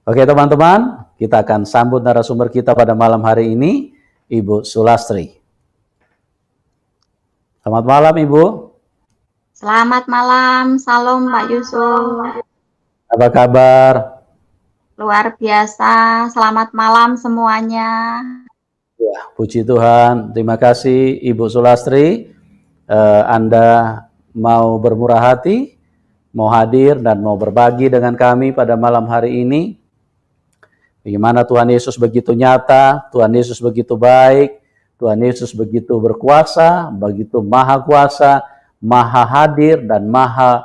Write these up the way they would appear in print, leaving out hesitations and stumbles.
Oke teman-teman, kita akan sambut narasumber kita pada malam hari ini, Ibu Sulastri. Selamat malam Ibu. Selamat malam, salam Pak Yusuf. Apa kabar? Luar biasa, selamat malam semuanya. Ya, puji Tuhan, terima kasih Ibu Sulastri. Anda mau bermurah hati, mau hadir dan mau berbagi dengan kami pada malam hari ini. Bagaimana Tuhan Yesus begitu nyata, Tuhan Yesus begitu baik, Tuhan Yesus begitu berkuasa, begitu maha kuasa, maha hadir, dan maha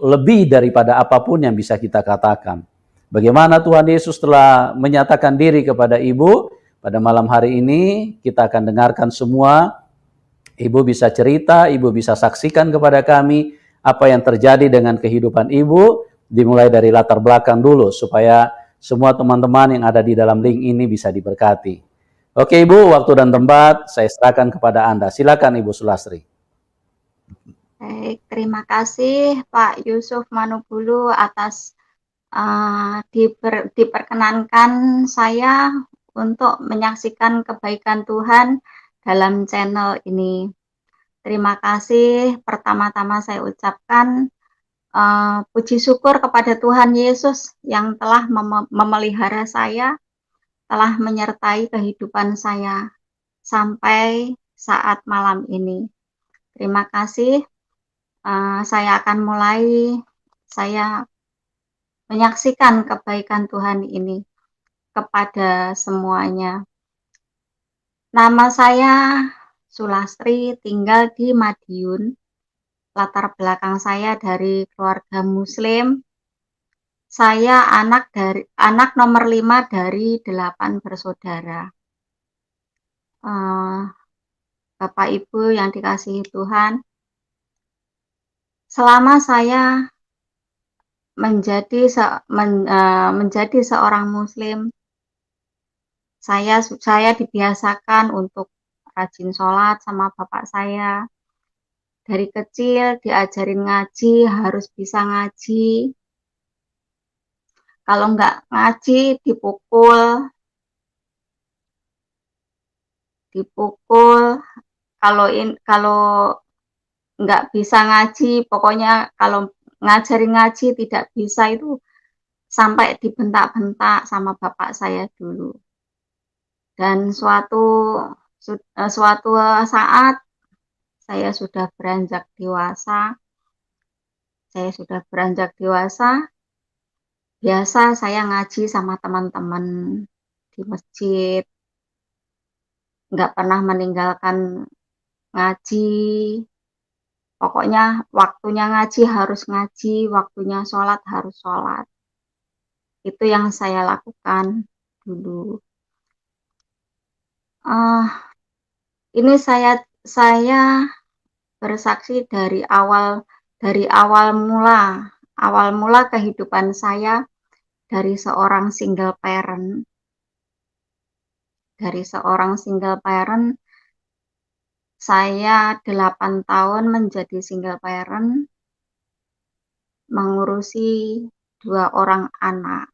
lebih daripada apapun yang bisa kita katakan. Bagaimana Tuhan Yesus telah menyatakan diri kepada Ibu pada malam hari ini, kita akan dengarkan semua. Ibu bisa cerita, Ibu bisa saksikan kepada kami apa yang terjadi dengan kehidupan Ibu, dimulai dari latar belakang dulu, supaya semua teman-teman yang ada di dalam link ini bisa diberkati. Oke Ibu, waktu dan tempat saya serahkan kepada Anda. Silakan Ibu Sulastri. Baik, terima kasih Pak Yusuf Manubulu atas diperkenankan saya untuk menyaksikan kebaikan Tuhan dalam channel ini. Terima kasih, pertama-tama saya ucapkan puji syukur kepada Tuhan Yesus yang telah memelihara saya, telah menyertai kehidupan saya sampai saat malam ini. Terima kasih. Saya akan mulai. Saya menyaksikan kebaikan Tuhan ini kepada semuanya. Nama saya Sulastri, tinggal di Madiun. Latar belakang saya dari keluarga Muslim. Saya anak nomor 5 dari 8 bersaudara. Bapak Ibu yang dikasihi Tuhan, selama saya menjadi seorang Muslim, saya dibiasakan untuk rajin sholat sama bapak saya. Dari kecil diajarin ngaji, harus bisa ngaji. Kalau nggak ngaji dipukul. Kalau nggak bisa ngaji, pokoknya kalau ngajarin ngaji tidak bisa itu sampai dibentak-bentak sama bapak saya dulu. Dan suatu saat saya sudah beranjak dewasa. Biasa saya ngaji sama teman-teman di masjid. Nggak pernah meninggalkan ngaji. Pokoknya waktunya ngaji harus ngaji, waktunya sholat harus sholat. Itu yang saya lakukan dulu. Ini saya bersaksi dari awal mula kehidupan saya dari seorang single parent. Saya 8 tahun menjadi single parent, mengurusi 2 orang anak.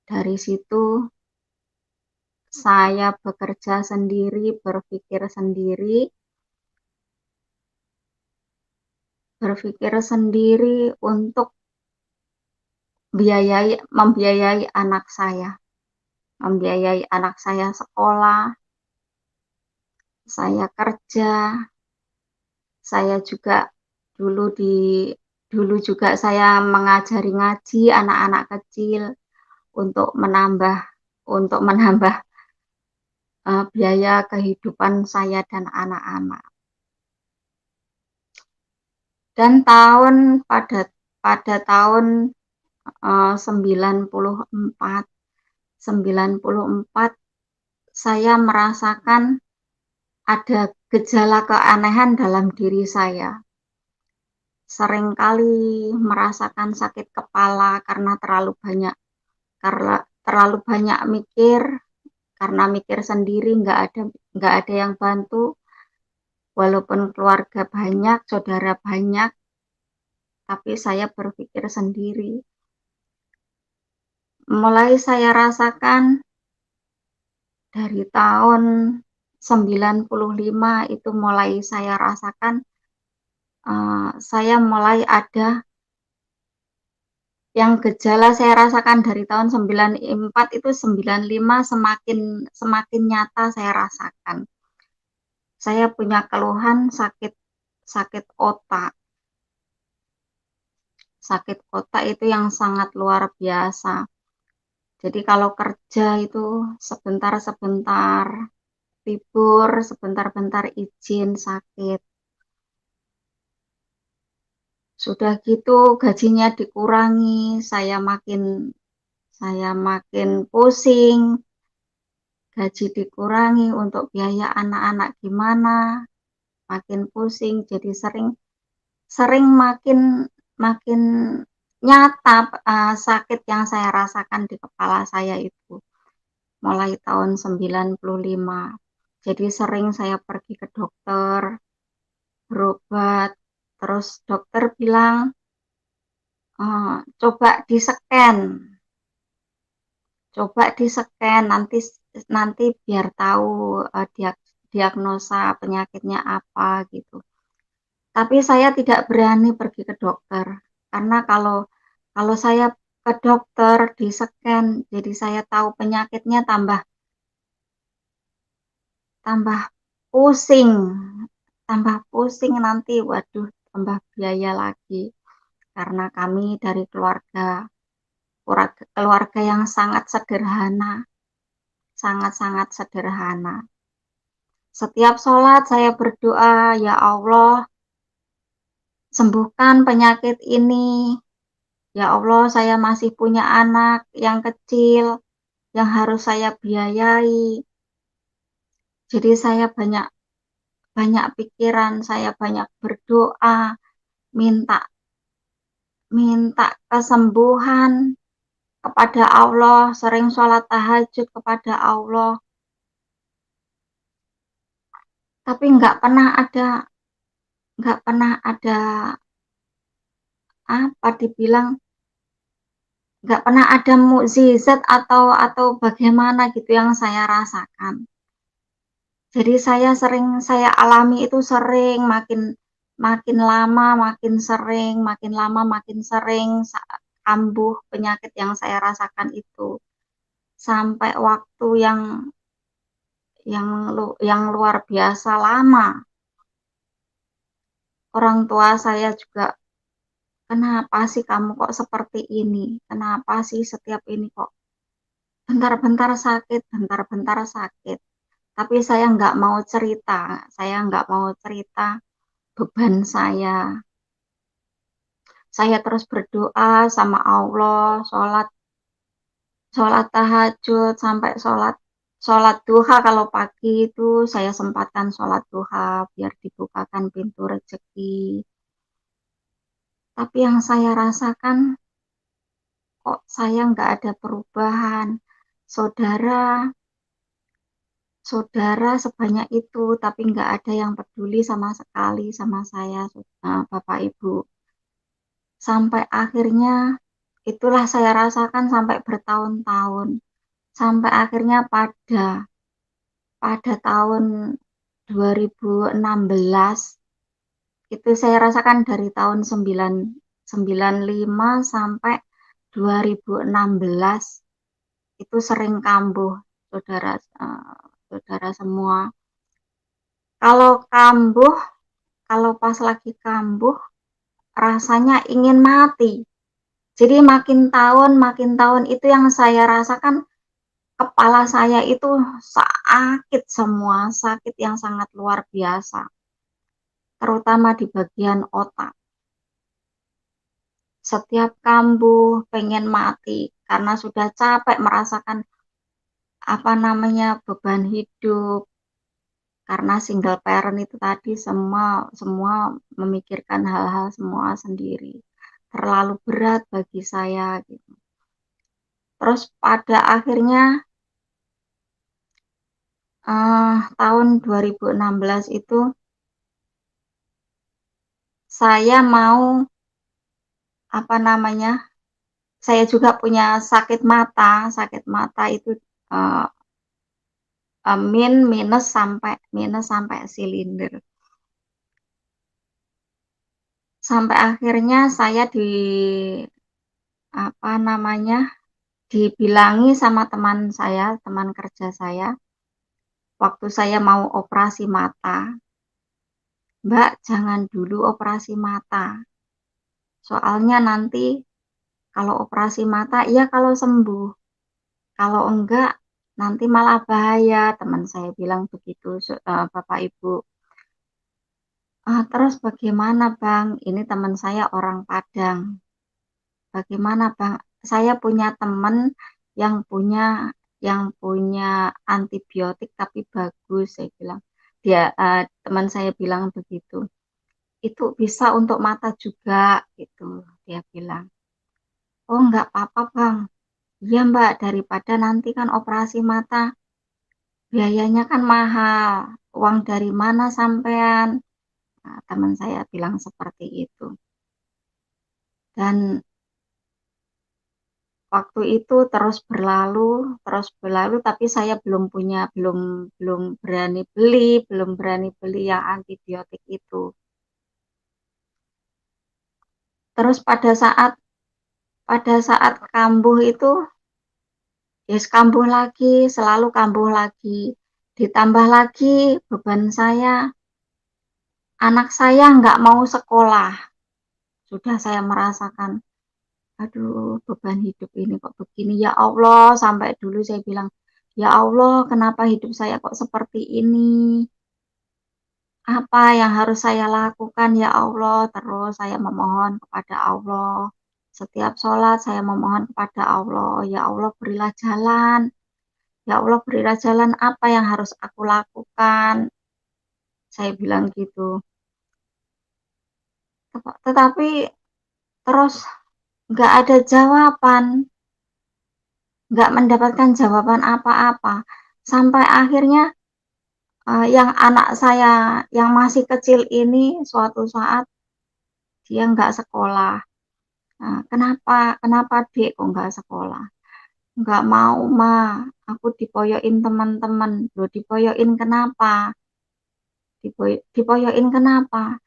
Dari situ saya bekerja sendiri, berpikir sendiri untuk membiayai anak saya sekolah. Saya kerja. Saya juga dulu juga saya mengajari ngaji anak-anak kecil untuk menambah biaya kehidupan saya dan anak-anak. Dan pada tahun 94 saya merasakan ada gejala keanehan dalam diri saya. Seringkali merasakan sakit kepala karena terlalu banyak mikir, karena mikir sendiri, nggak ada yang bantu. Walaupun keluarga banyak, saudara banyak, tapi saya berpikir sendiri. mulai saya rasakan dari tahun 95 itu mulai saya rasakan, saya mulai ada yang gejala saya rasakan dari tahun 94 itu 95 semakin nyata saya rasakan. Saya punya keluhan sakit sakit otak. Sakit otak itu yang sangat luar biasa. Jadi kalau kerja itu sebentar-sebentar libur, sebentar-bentar izin sakit. Sudah gitu gajinya dikurangi, saya makin pusing, gaji dikurangi untuk biaya anak-anak gimana, makin pusing, jadi sering makin makin nyata sakit yang saya rasakan di kepala saya itu mulai tahun 95. Jadi sering saya pergi ke dokter, berobat, terus dokter bilang, coba di-scan, nanti nanti biar tahu diagnosa penyakitnya apa gitu. Tapi saya tidak berani pergi ke dokter karena kalau saya ke dokter di-scan, jadi saya tahu penyakitnya tambah tambah pusing, nanti, waduh, tambah biaya lagi. Karena kami dari keluarga yang sangat sederhana, sangat-sangat sederhana. Setiap sholat saya berdoa, ya Allah, sembuhkan penyakit ini. Ya Allah, saya masih punya anak yang kecil yang harus saya biayai. Jadi saya banyak pikiran, saya banyak berdoa, minta minta kesembuhan kepada Allah, sering sholat tahajud kepada Allah. Tapi nggak pernah ada apa dibilang nggak pernah ada mukjizat atau bagaimana gitu yang saya rasakan. Jadi saya alami itu sering makin lama makin sering kambuh penyakit yang saya rasakan itu sampai waktu yang luar biasa lama. Orang tua saya juga, kenapa sih kamu kok seperti ini? Kenapa sih setiap ini kok bentar-bentar sakit. Tapi saya nggak mau cerita beban saya. Saya terus berdoa sama Allah, sholat tahajud sampai sholat duha. Kalau pagi itu saya sempatkan sholat duha biar dibukakan pintu rezeki. Tapi yang saya rasakan kok saya nggak ada perubahan. Saudara sebanyak itu, tapi nggak ada yang peduli sama sekali sama saya, Bapak Ibu. Sampai akhirnya, itulah saya rasakan sampai bertahun-tahun. Sampai akhirnya pada tahun 2016, itu saya rasakan dari tahun 95 sampai 2016, itu sering kambuh, saudara, saudara semua. Kalau pas lagi kambuh, rasanya ingin mati. Jadi makin tahun itu yang saya rasakan, kepala saya itu sakit semua, sakit yang sangat luar biasa. Terutama di bagian otak. Setiap kambuh pengen mati karena sudah capek merasakan beban hidup. Karena single parent itu tadi semua memikirkan hal-hal semua sendiri. Terlalu berat bagi saya gitu. Terus pada akhirnya tahun 2016 itu saya mau saya juga punya sakit mata itu minus sampai silinder. Sampai akhirnya saya dibilangi sama teman kerja saya, waktu saya mau operasi mata, "Mbak, jangan dulu operasi mata. Soalnya nanti kalau operasi mata, ya kalau sembuh. Kalau enggak, nanti malah bahaya." Teman saya bilang begitu, Bapak Ibu. Terus bagaimana Bang? Ini teman saya orang Padang. Bagaimana Bang? Saya punya teman yang punya antibiotik tapi bagus, saya bilang. Teman saya bilang begitu. Itu bisa untuk mata juga, gitu. Dia bilang. Oh, enggak apa-apa Bang. Iya Mbak, daripada nanti kan operasi mata, biayanya kan mahal. Uang dari mana sampean? Nah, teman saya bilang seperti itu. Dan waktu itu terus berlalu, tapi saya belum berani beli yang antibiotik itu. Terus pada saat kambuh itu, yes, kambuh lagi, selalu kambuh lagi. Ditambah lagi beban saya, anak saya nggak mau sekolah. Sudah saya merasakan, aduh, beban hidup ini kok begini, ya Allah. Sampai dulu saya bilang, ya Allah, kenapa hidup saya kok seperti ini? Apa yang harus saya lakukan, ya Allah? Terus saya memohon kepada Allah. Setiap sholat saya memohon kepada Allah, ya Allah, berilah jalan. Ya Allah, berilah jalan, apa yang harus aku lakukan? Saya bilang gitu. Tetapi terus nggak ada jawaban. Nggak mendapatkan jawaban apa-apa. Sampai akhirnya yang anak saya yang masih kecil ini suatu saat dia nggak sekolah. Nah, kenapa Dek kok nggak sekolah? Nggak mau Ma, aku dipoyokin teman-teman. Loh, dipoyokin kenapa? Dipoyokin kenapa?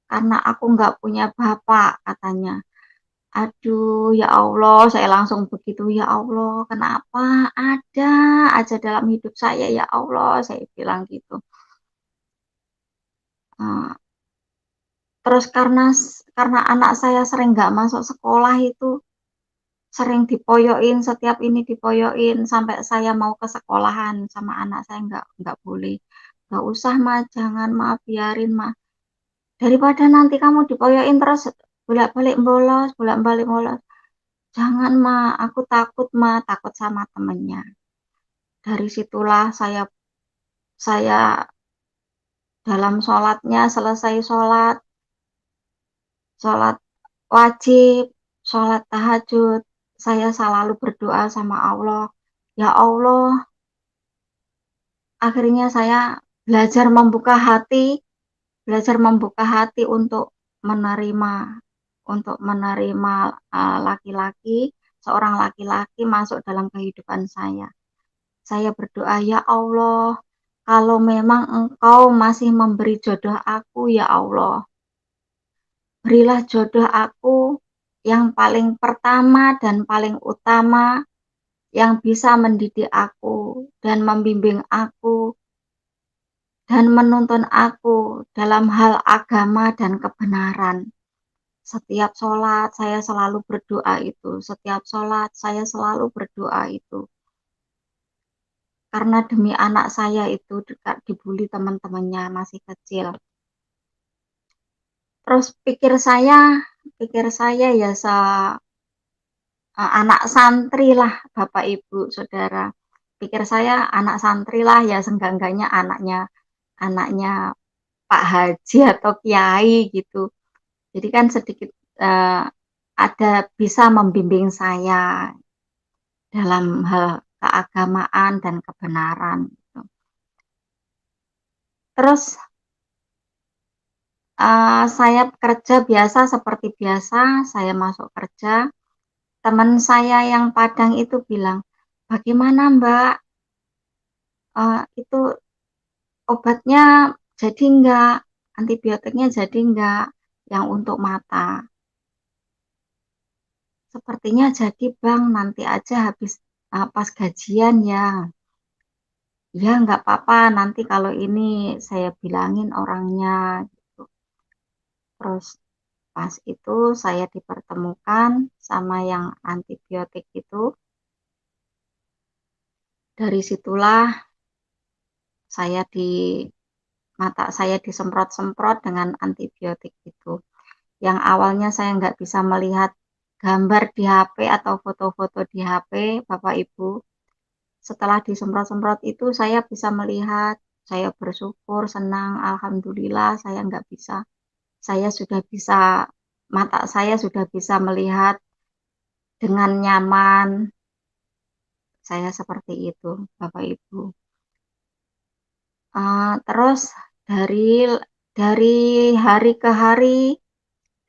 Karena aku nggak punya bapak, katanya. Aduh, ya Allah, saya langsung begitu, ya Allah, kenapa ada aja dalam hidup saya, ya Allah, saya bilang gitu. Terus karena anak saya sering nggak masuk sekolah itu, sering dipoyokin, setiap ini dipoyokin, sampai saya mau ke sekolahan sama anak saya nggak boleh. Nggak usah Ma, jangan Ma, biarin Ma. Daripada nanti kamu dipoyokin terus bolak-balik bolos. Jangan Ma, aku takut Ma, takut sama temennya. Dari situlah saya dalam sholatnya, selesai sholat wajib, sholat tahajud, saya selalu berdoa sama Allah. Ya Allah, akhirnya saya belajar membuka hati untuk menerima laki-laki, seorang laki-laki masuk dalam kehidupan saya. Saya berdoa, ya Allah, kalau memang Engkau masih memberi jodoh aku, ya Allah, berilah jodoh aku yang paling pertama dan paling utama, yang bisa mendidik aku dan membimbing aku dan menuntun aku dalam hal agama dan kebenaran. Setiap sholat saya selalu berdoa itu. Setiap sholat saya selalu berdoa itu. Karena demi anak saya itu dibully teman-temannya masih kecil. Terus pikir saya ya anak santri lah, Bapak Ibu Saudara. Pikir saya anak santri lah, ya seenggak-enggaknya anaknya Pak Haji atau Kiai gitu. Jadi kan sedikit ada bisa membimbing saya dalam hal keagamaan dan kebenaran gitu. Terus saya kerja biasa seperti biasa, saya masuk kerja. teman saya yang Padang itu bilang, "Bagaimana Mbak, itu obatnya jadi enggak? Antibiotiknya jadi enggak yang untuk mata?" "Sepertinya jadi Bang, nanti aja habis pas gajian ya." "Ya nggak apa-apa, nanti kalau ini saya bilangin orangnya," gitu. Terus pas itu saya dipertemukan sama yang antibiotik itu. Dari situlah saya di mata saya disemprot-semprot dengan antibiotik itu. Yang awalnya saya nggak bisa melihat gambar di HP atau foto-foto di HP, Bapak Ibu. Setelah disemprot-semprot itu saya bisa melihat, saya bersyukur, senang, alhamdulillah saya nggak bisa. Saya sudah bisa, mata saya sudah bisa melihat dengan nyaman. Saya seperti itu, Bapak Ibu. Terus dari dari hari ke hari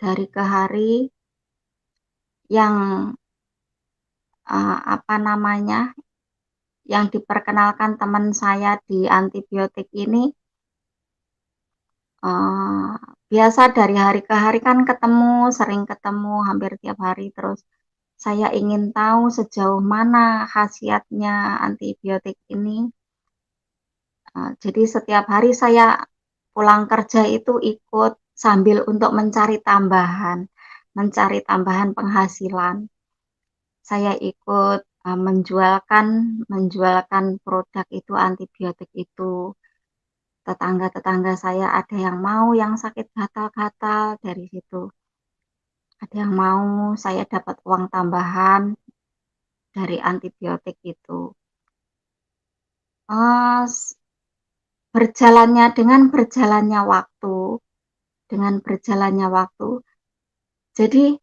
dari ke hari yang, apa namanya, yang diperkenalkan teman saya di antibiotik ini, eee, biasa dari hari ke hari kan ketemu, sering ketemu hampir tiap hari, terus saya ingin tahu sejauh mana khasiatnya antibiotik ini, jadi setiap hari saya pulang kerja itu ikut sambil untuk mencari tambahan penghasilan. Saya ikut, menjualkan produk itu, antibiotik itu. Tetangga-tetangga saya ada yang mau yang sakit gatal-gatal, dari situ. Ada yang mau, saya dapat uang tambahan dari antibiotik itu. Eee, dengan berjalannya waktu, jadi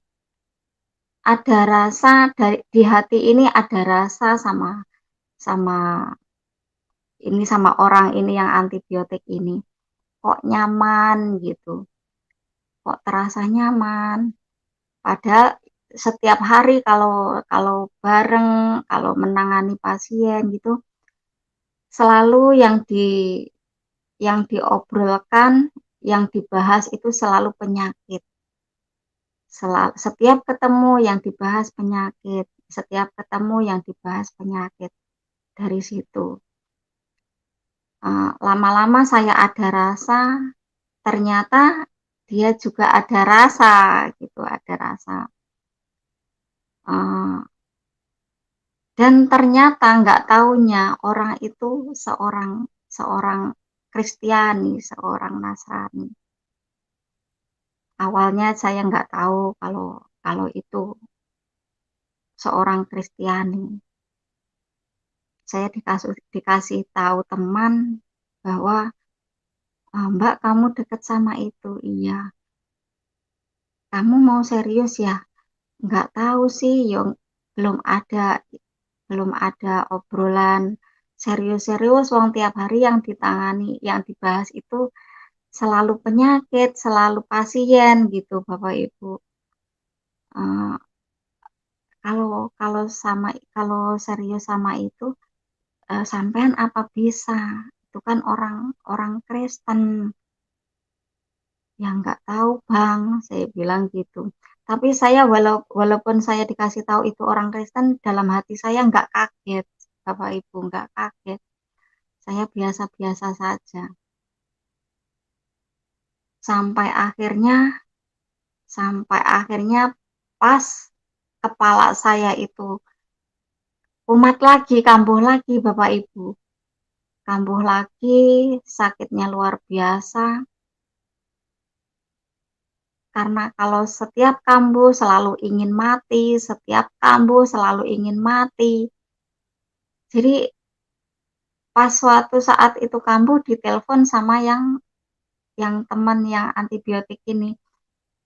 ada rasa di hati ini ada rasa sama sama sama orang ini yang antibiotik ini. Kok nyaman gitu, kok terasa nyaman. Padahal setiap hari kalau kalau bareng, kalau menangani pasien gitu, selalu yang diobrolkan, yang dibahas itu selalu penyakit. Setiap ketemu yang dibahas penyakit, setiap ketemu yang dibahas penyakit. Dari situ, lama-lama saya ada rasa, ternyata dia juga ada rasa gitu, ada rasa. Dan ternyata nggak taunya orang itu seorang seorang Kristiani, seorang Nasrani. Awalnya saya nggak tahu kalau kalau itu seorang Kristiani. Saya dikasih tahu teman bahwa, "Mbak, kamu dekat sama itu." "Iya." "Kamu mau serius ya?" "Nggak tahu sih, belum ada belum ada obrolan serius-serius, wong tiap hari yang ditangani, yang dibahas itu selalu penyakit, selalu pasien," gitu, Bapak Ibu. Eee, kalau kalau serius sama itu, "Sampean apa bisa? Itu kan orang orang Kristen." "Ya nggak tahu Bang," saya bilang gitu. Tapi saya walaupun saya dikasih tahu itu orang Kristen, dalam hati saya nggak kaget, Bapak Ibu, nggak kaget. Saya biasa-biasa saja. Sampai akhirnya sampai akhirnya pas kepala saya itu kumat lagi, kambuh lagi, Bapak Ibu. Kambuh lagi, sakitnya luar biasa. Karena kalau setiap kambuh selalu ingin mati, setiap kambuh selalu ingin mati. Jadi pas suatu saat itu kambuh ditelepon sama yang teman yang antibiotik ini,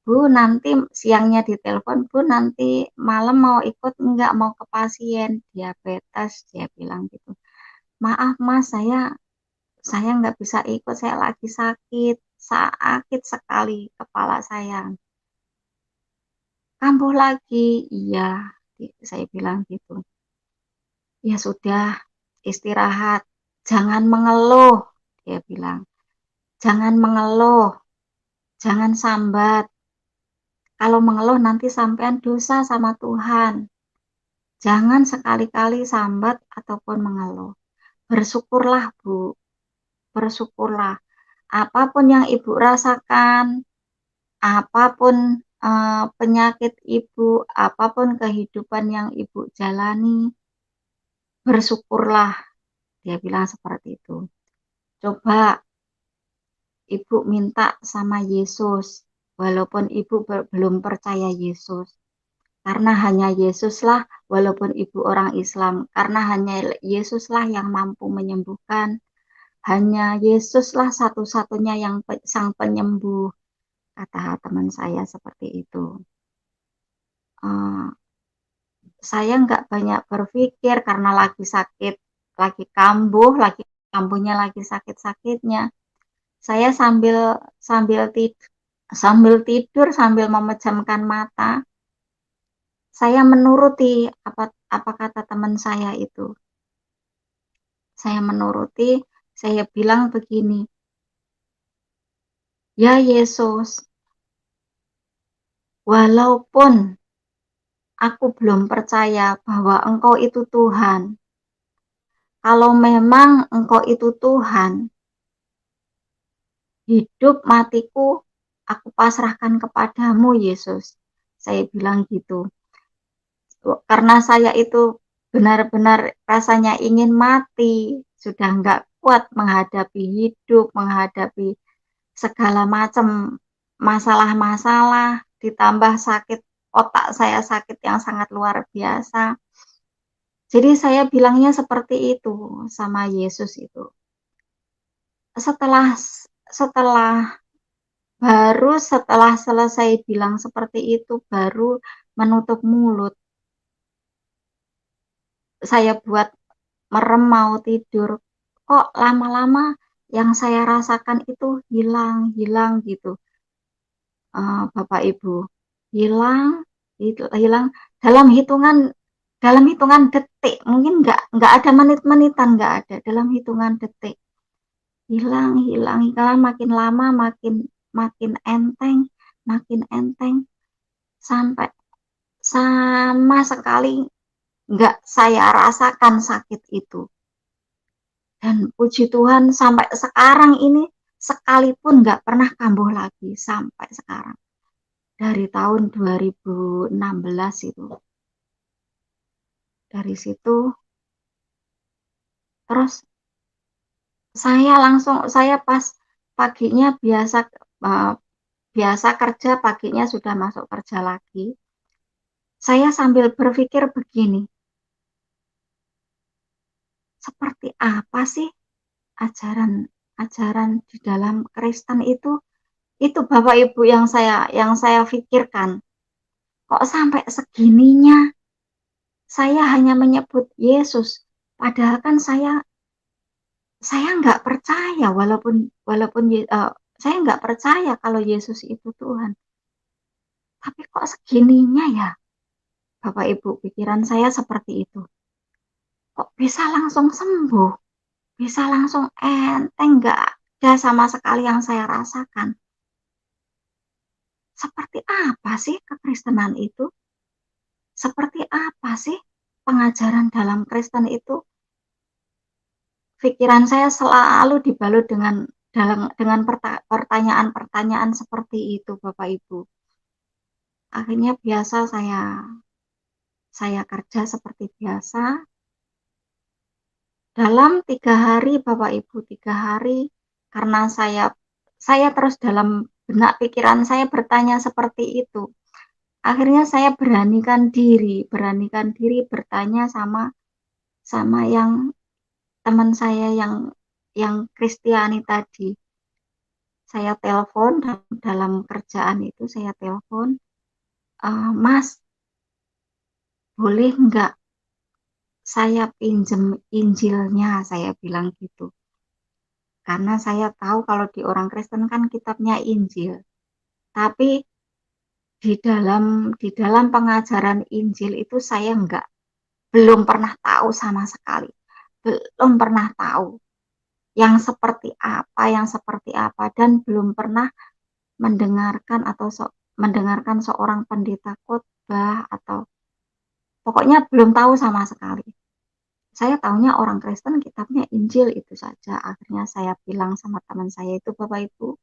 "Bu, nanti," siangnya ditelepon, "Bu, nanti malam mau ikut enggak? Mau ke pasien diabetes," dia bilang gitu. "Maaf Mas, saya nggak bisa ikut, saya lagi sakit sekali kepala saya." "Kambuh lagi?" "Iya." saya bilang gitu. Ya sudah, istirahat, jangan mengeluh, dia bilang. Jangan mengeluh, jangan sambat. Kalau mengeluh nanti sampean dosa sama Tuhan. Jangan sekali-kali sambat ataupun mengeluh. Bersyukurlah, Bu. Bersyukurlah. Apapun yang Ibu rasakan, apapun penyakit Ibu, apapun kehidupan yang Ibu jalani, bersyukurlah. Dia bilang seperti itu. Coba Ibu minta sama Yesus, walaupun Ibu belum percaya Yesus. Karena hanya Yesuslah, walaupun Ibu orang Islam, karena hanya Yesuslah yang mampu menyembuhkan. Hanya Yesuslah satu-satunya yang sang penyembuh, kata teman saya seperti itu. Saya nggak banyak berpikir karena lagi sakit, lagi kambuhnya lagi sakit-sakitnya. Saya sambil tidur sambil memejamkan mata, saya menuruti apa kata teman saya itu. Saya menuruti, saya bilang begini, ya Yesus, walaupun aku belum percaya bahwa Engkau itu Tuhan, kalau memang Engkau itu Tuhan, hidup matiku aku pasrahkan kepadamu Yesus. Saya bilang gitu. Karena saya itu benar-benar rasanya ingin mati, sudah nggak kuat menghadapi hidup, menghadapi segala macam masalah-masalah, ditambah sakit, otak saya sakit yang sangat luar biasa. Jadi saya bilangnya seperti itu sama Yesus itu. Setelah selesai bilang seperti itu, baru menutup mulut. Saya buat merem mau tidur. Kok lama-lama yang saya rasakan itu hilang gitu. Bapak Ibu, hilang hilang dalam hitungan detik, mungkin nggak ada menit-menitan, nggak ada, dalam hitungan detik hilang makin lama makin enteng sampai sama sekali nggak saya rasakan sakit itu. Dan puji Tuhan sampai sekarang ini sekalipun nggak pernah kambuh lagi sampai sekarang. Dari tahun 2016 itu. Dari situ terus saya pas paginya biasa kerja, paginya sudah masuk kerja lagi. Saya sambil berpikir begini, seperti apa sih ajaran di dalam Kristen itu? Itu Bapak Ibu yang saya pikirkan. Kok sampai segininya saya hanya menyebut Yesus, padahal kan saya nggak percaya walaupun saya nggak percaya kalau Yesus itu Tuhan. Tapi kok segininya ya, Bapak Ibu, pikiran saya seperti itu. Kok bisa langsung sembuh, bisa langsung enteng, nggak ada sama sekali yang saya rasakan. Seperti apa sih kekristenan itu? Seperti apa sih pengajaran dalam Kristen itu? Pikiran saya selalu dibalut dengan pertanyaan-pertanyaan seperti itu, Bapak Ibu. Akhirnya biasa saya kerja seperti biasa. Dalam 3 hari, Bapak Ibu, 3 hari, karena saya terus dalam benak pikiran saya bertanya seperti itu. Akhirnya saya beranikan diri bertanya sama yang teman saya yang Kristiani tadi. Saya telepon dalam kerjaan itu, saya telepon, Mas, boleh nggak saya pinjem Injilnya, saya bilang gitu. Karena saya tahu kalau di orang Kristen kan kitabnya Injil. Tapi di dalam pengajaran Injil itu saya belum pernah tahu sama sekali. Belum pernah tahu yang seperti apa dan belum pernah mendengarkan seorang pendeta khotbah atau pokoknya belum tahu sama sekali. Saya tahunya orang Kristen kitabnya Injil itu saja. Akhirnya saya bilang sama teman saya itu, Bapak Ibu,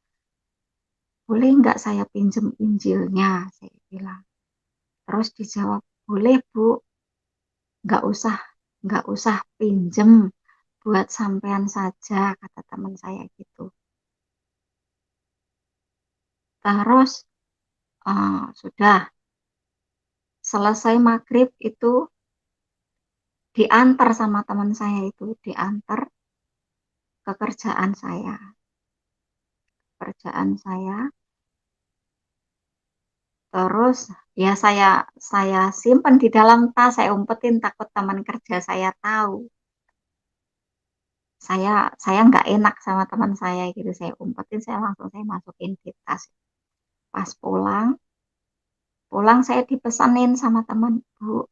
boleh nggak saya pinjem Injilnya? Saya bilang. Terus dijawab, boleh Bu, nggak usah pinjem, buat sampean saja, kata teman saya gitu. Terus sudah selesai maghrib itu diantar sama teman saya itu, diantar ke kerjaan saya. Terus ya saya simpen di dalam tas, saya umpetin takut teman kerja saya tahu. Saya nggak enak sama teman saya gitu, saya umpetin, saya masukin di tas. Pas pulang saya dipesanin sama teman, Bu,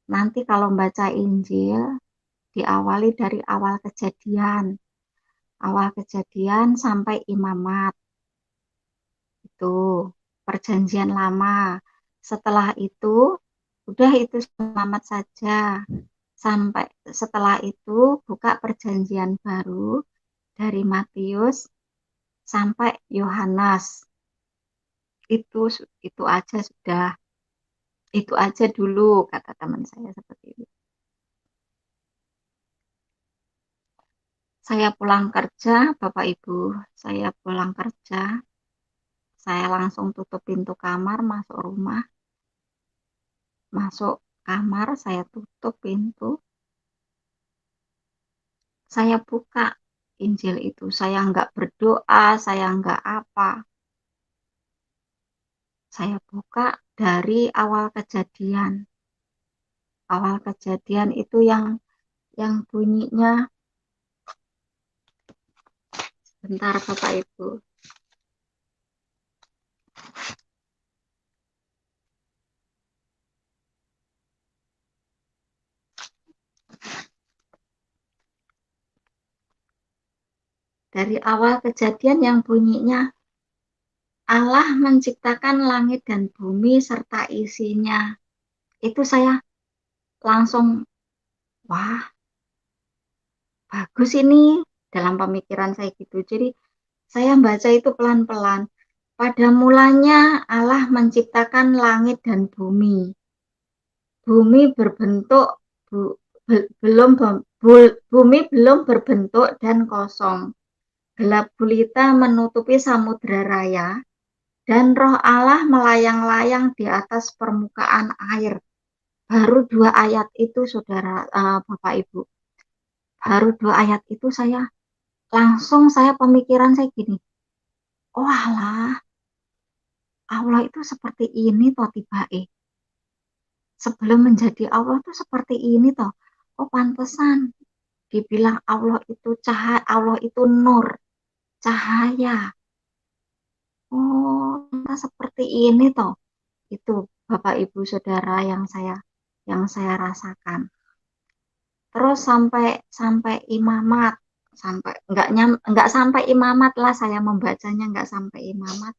nanti kalau baca Injil diawali dari awal kejadian sampai imamat, itu perjanjian lama. Setelah itu udah itu imamat saja. Sampai setelah itu buka perjanjian baru dari Matius sampai Yohanes. Itu aja sudah. Itu aja dulu, kata teman saya seperti itu. Saya pulang kerja, Bapak Ibu, saya pulang kerja, saya langsung tutup pintu kamar, masuk rumah, masuk kamar, saya tutup pintu, saya buka Injil itu, saya nggak berdoa, saya nggak apa. Saya buka dari awal kejadian. Awal kejadian itu yang bunyinya, sebentar Bapak Ibu. Dari awal kejadian yang bunyinya, Allah menciptakan langit dan bumi serta isinya. Itu saya langsung, wah, bagus ini, dalam pemikiran saya gitu. Jadi saya baca itu pelan-pelan. Pada mulanya Allah menciptakan langit dan bumi. Bumi berbentuk bumi belum berbentuk dan kosong. Gelap gulita menutupi samudra raya, dan roh Allah melayang-layang di atas permukaan air. Baru 2 ayat itu, saudara, Bapak Ibu. Baru 2 ayat itu saya pemikiran saya gini, oh alah, Allah itu seperti ini toh tiba-tiba. Sebelum menjadi Allah itu seperti ini toh. Oh pantesan dibilang Allah itu cahaya, Allah itu nur, cahaya. Oh, seperti ini toh. Itu Bapak Ibu Saudara yang saya rasakan. Terus sampai imamat, enggak sampai imamat lah, saya membacanya enggak sampai imamat.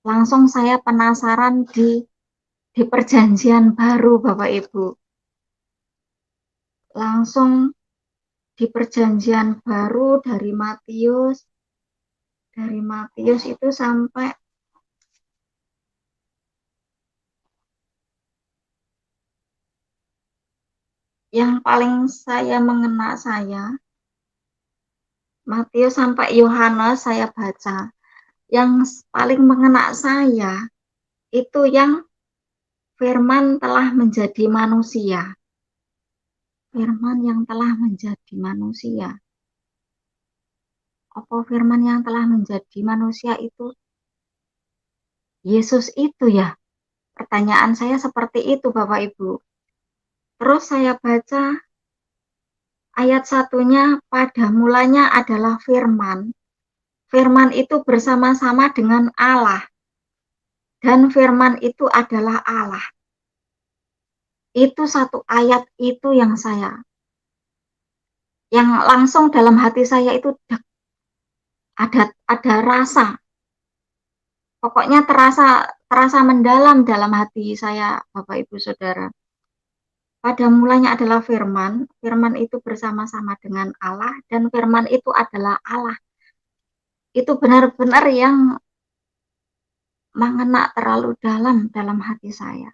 Langsung saya penasaran di perjanjian baru, Bapak Ibu. Langsung di perjanjian baru dari Matius itu sampai yang paling mengena saya, Matius sampai Yohanes saya baca. Yang paling mengena saya itu yang firman telah menjadi manusia. Firman yang telah menjadi manusia. Apa firman yang telah menjadi manusia itu Yesus itu ya? Pertanyaan saya seperti itu, Bapak Ibu. Terus saya baca ayat 1-nya, pada mulanya adalah firman. Firman itu bersama-sama dengan Allah. dan firman itu adalah Allah. Itu satu ayat itu yang langsung dalam hati saya itu ada rasa. Pokoknya terasa mendalam dalam hati saya, Bapak Ibu Saudara. Pada mulanya adalah firman, firman itu bersama-sama dengan Allah, dan firman itu adalah Allah. Itu benar-benar yang mengena terlalu dalam hati saya.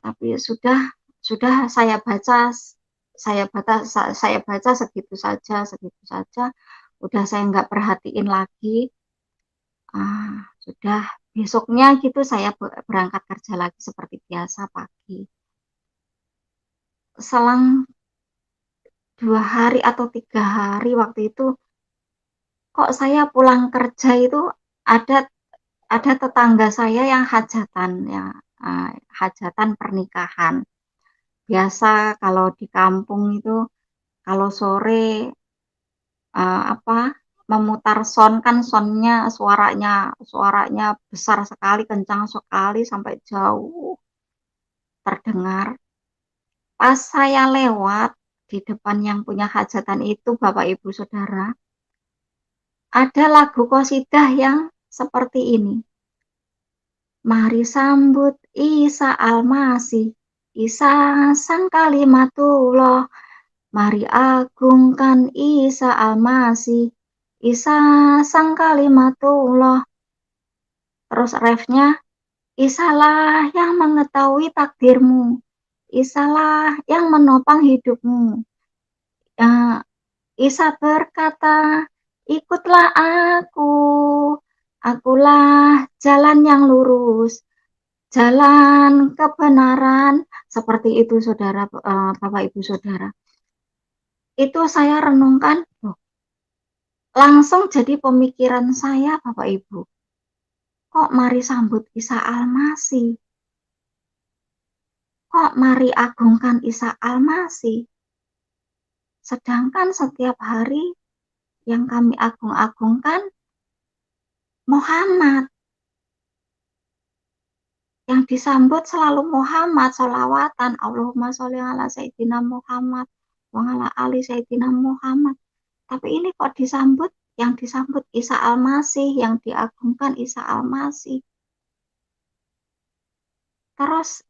Tapi sudah saya baca segitu saja. Udah saya nggak perhatiin lagi. Sudah besoknya gitu saya berangkat kerja lagi seperti biasa pagi. Selang 2 hari atau 3 hari waktu itu, kok saya pulang kerja itu ada tetangga saya yang hajatan ya, hajatan pernikahan. Biasa kalau di kampung itu kalau sore memutar sound kan, soundnya suaranya besar sekali, kencang sekali sampai jauh terdengar. Pas saya lewat di depan yang punya hajatan itu, Bapak Ibu Saudara, ada lagu qosidah yang seperti ini. Mari sambut Isa Al-Masih, Isa sang kalimatullah. Mari agungkan Isa Al-Masih, Isa sang kalimatullah. Terus refnya, Isalah yang mengetahui takdirmu, Isalah yang menopang hidupmu. Isa berkata, ikutlah akulah jalan yang lurus, jalan kebenaran. Seperti itu saudara, Bapak Ibu Saudara. Itu saya renungkan, langsung jadi pemikiran saya, Bapak Ibu. Kok mari sambut Isa Al-Masih? Kok mari agungkan Isa Al-Masih? Sedangkan setiap hari yang kami agung-agungkan Muhammad. Yang disambut selalu Muhammad, sholawatan, Allahumma sholli ala Sayyidina Muhammad, wa ala ali Sayyidina Muhammad. Tapi ini kok yang disambut Isa Al-Masih, yang diagungkan Isa Al-Masih. Terus,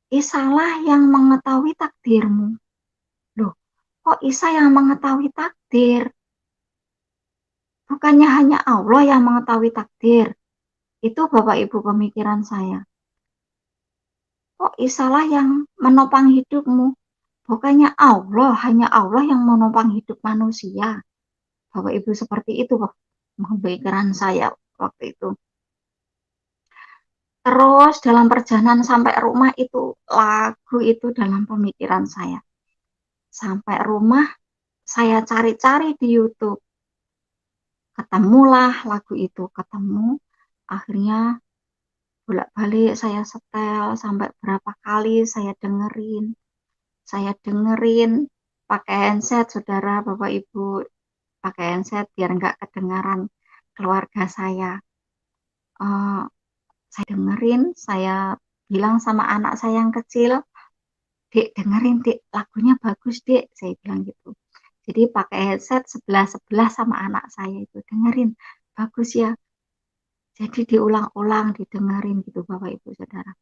Isalah yang mengetahui takdirmu. Loh, kok Isa yang mengetahui takdir? Bukannya hanya Allah yang mengetahui takdir. Itu Bapak Ibu pemikiran saya. Kok Isalah yang menopang hidupmu? Bukannya hanya Allah yang menopang hidup manusia. Bapak Ibu seperti itu pemikiran saya waktu itu. Terus dalam perjalanan sampai rumah itu, lagu itu dalam pemikiran saya. Sampai rumah, saya cari-cari di YouTube. Ketemulah lagu itu, akhirnya bolak-balik saya setel sampai berapa kali saya dengerin pakai handset, saudara, Bapak Ibu, pakai handset biar nggak kedengaran keluarga saya. Saya dengerin, saya bilang sama anak saya yang kecil, Dek, dengerin Dek, lagunya bagus Dek, saya bilang gitu. Jadi pakai headset sebelah-sebelah sama anak saya itu, dengerin, bagus ya. Jadi diulang-ulang, didengerin gitu Bapak Ibu Saudara.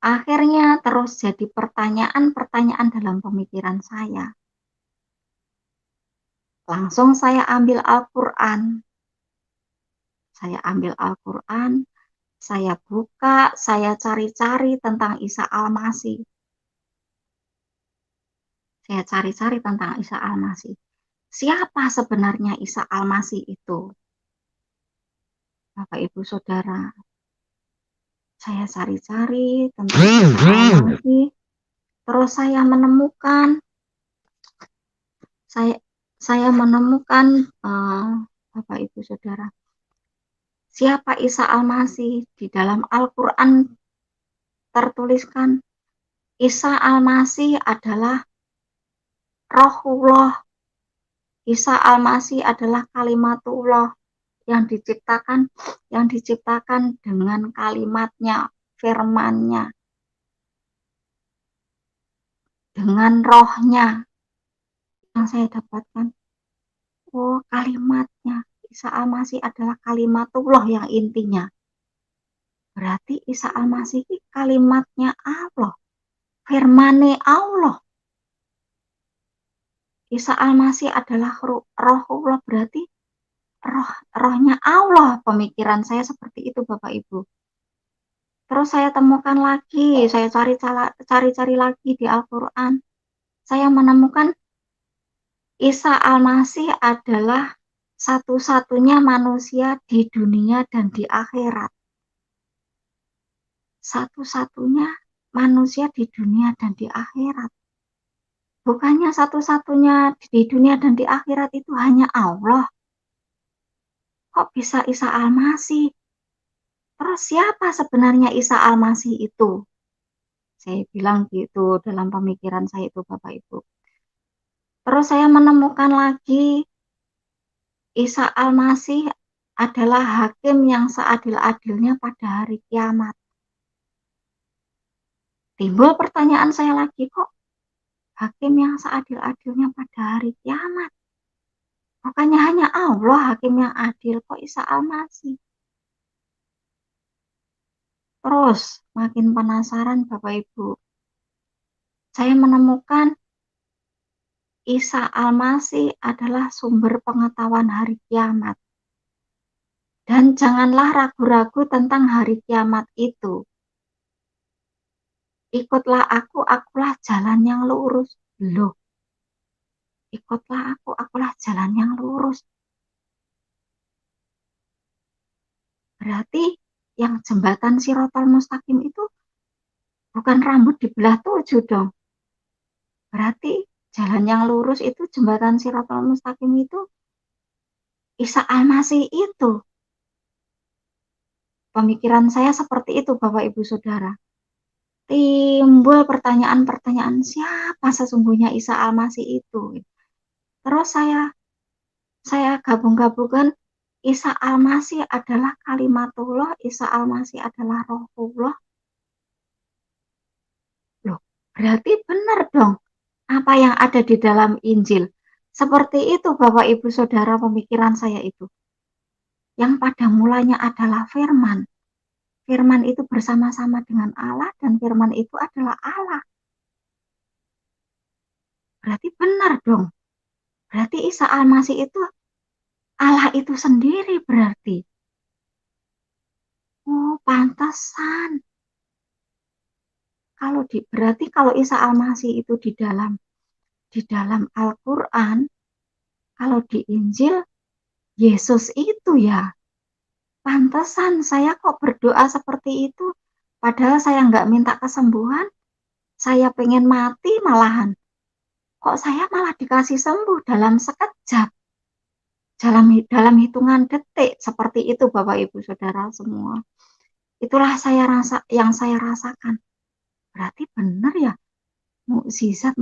Akhirnya terus jadi pertanyaan-pertanyaan dalam pemikiran saya. Langsung saya ambil Al-Quran. Saya buka, saya cari-cari tentang Isa Al-Masih. Siapa sebenarnya Isa Al-Masih itu? Bapak Ibu Saudara, saya cari-cari tentang Isa Al-Masih. Terus saya menemukan Bapak Ibu Saudara, siapa Isa Al-Masih? Di dalam Al-Quran tertuliskan Isa Al-Masih adalah Rohullah. Isa Al-Masih adalah kalimatullah. yang diciptakan dengan kalimatnya, firmannya, dengan rohnya yang saya dapatkan. Oh, kalimatnya. Isa Al-Masih adalah kalimatullah yang intinya. Berarti Isa Al-Masih ini kalimatnya Allah, firmane Allah. Isa Al-Masih adalah rohullah, berarti rohnya Allah. Pemikiran saya seperti itu, Bapak Ibu. Terus saya temukan lagi, saya cari-cari lagi di Al-Quran. Saya menemukan Isa Al-Masih adalah satu-satunya manusia di dunia dan di akhirat. Satu-satunya manusia di dunia dan di akhirat. Bukannya satu-satunya di dunia dan di akhirat itu hanya Allah. Kok bisa Isa Al-Masih? Terus siapa sebenarnya Isa Al-Masih itu? Saya bilang gitu dalam pemikiran saya itu, Bapak Ibu. Terus saya menemukan lagi Isa Al-Masih adalah hakim yang seadil-adilnya pada hari kiamat. Timbul pertanyaan saya lagi, kok hakim yang seadil-adilnya pada hari kiamat? Bukannya hanya Allah hakim yang adil, kok Isa Al-Masih? Terus makin penasaran Bapak Ibu. Saya menemukan Isa Al-Masih adalah sumber pengetahuan hari kiamat. Dan janganlah ragu-ragu tentang hari kiamat itu. Ikutlah aku, akulah jalan yang lurus. Loh, ikutlah aku, akulah jalan yang lurus. Berarti yang jembatan Shirotol Mustaqim itu bukan rambut dibelah 7 dong. Berarti jalan yang lurus itu jembatan Shirotol Mustaqim itu Isa Al-Masih itu. Pemikiran saya seperti itu, Bapak Ibu Saudara. Timbul pertanyaan-pertanyaan, siapa sesungguhnya Isa Al-Masih itu? Terus saya gabung-gabungkan, Isa Al-Masih adalah kalimatullah, Isa Al-Masih adalah rohullah. Loh, berarti benar dong apa yang ada di dalam Injil. Seperti itu Bapak Ibu Saudara, pemikiran saya itu. Yang pada mulanya adalah firman. Firman itu bersama-sama dengan Allah dan firman itu adalah Allah. Berarti benar dong. Berarti Isa Al-Masih itu Allah itu sendiri berarti. Oh, pantesan. Berarti kalau Isa Al-Masih itu di dalam Al-Qur'an, kalau di Injil Yesus itu ya. Pantesan saya kok berdoa seperti itu. Padahal saya nggak minta kesembuhan. Saya pengen mati malahan. Kok saya malah dikasih sembuh dalam sekejap. Dalam hitungan detik. Seperti itu Bapak Ibu Saudara semua. Itulah yang saya rasakan. Berarti benar ya. Mukjizat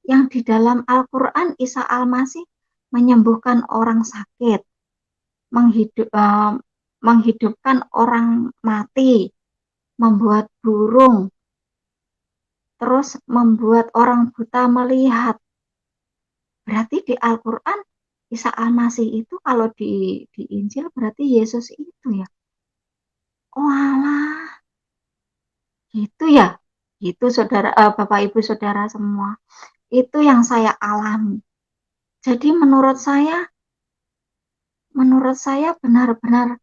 yang di dalam Al-Quran Isa Al-Masih menyembuhkan orang sakit. Menghidupkan orang mati, membuat burung, terus membuat orang buta melihat. Berarti di Al-Quran Isa Al-Masih itu kalau di Injil berarti Yesus itu ya. Oh alah, gitu ya. Itu Bapak Ibu Saudara semua. Itu yang saya alami. Jadi menurut saya benar-benar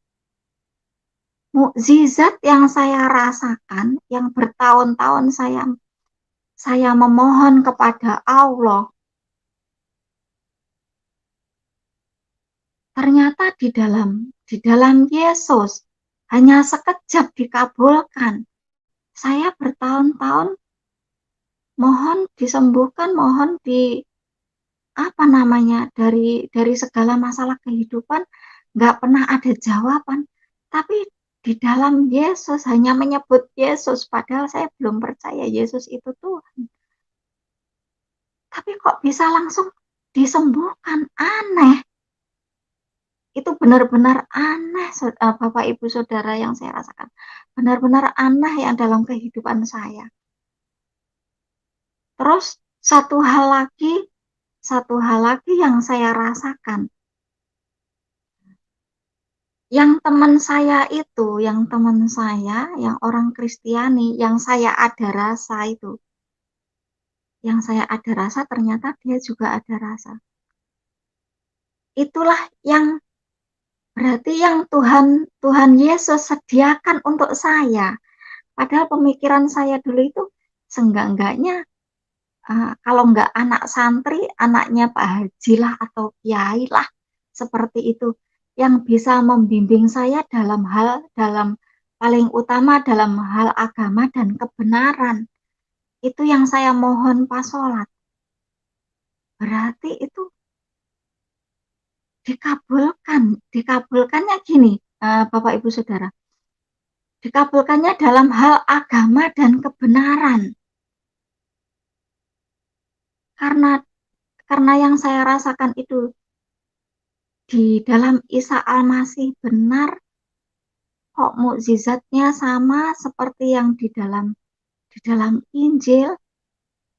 mukjizat yang saya rasakan, yang bertahun-tahun saya memohon kepada Allah. Ternyata di dalam Yesus hanya sekejap dikabulkan. Saya bertahun-tahun mohon disembuhkan, mohon dari segala masalah kehidupan, nggak pernah ada jawaban. Tapi di dalam Yesus hanya menyebut Yesus, padahal saya belum percaya Yesus itu Tuhan. Tapi kok bisa langsung disembuhkan? Aneh. Itu benar-benar aneh, Bapak Ibu Saudara, yang saya rasakan. Benar-benar aneh yang dalam kehidupan saya. Terus satu hal lagi yang saya rasakan. Yang teman saya, yang orang Kristiani, yang saya ada rasa itu. Yang saya ada rasa, ternyata dia juga ada rasa. Itulah yang berarti yang Tuhan Yesus sediakan untuk saya. Padahal pemikiran saya dulu itu seenggak-enggaknya kalau enggak anak santri, anaknya Pak Haji lah atau Kiai lah, seperti itu, yang bisa membimbing saya dalam paling utama dalam hal agama dan kebenaran. Itu yang saya mohon pas sholat. Berarti itu dikabulkannya gini, Bapak Ibu Saudara, dikabulkannya dalam hal agama dan kebenaran. Karena yang saya rasakan itu di dalam Isa Al-Masih benar, kok mukjizatnya sama seperti yang di dalam Injil.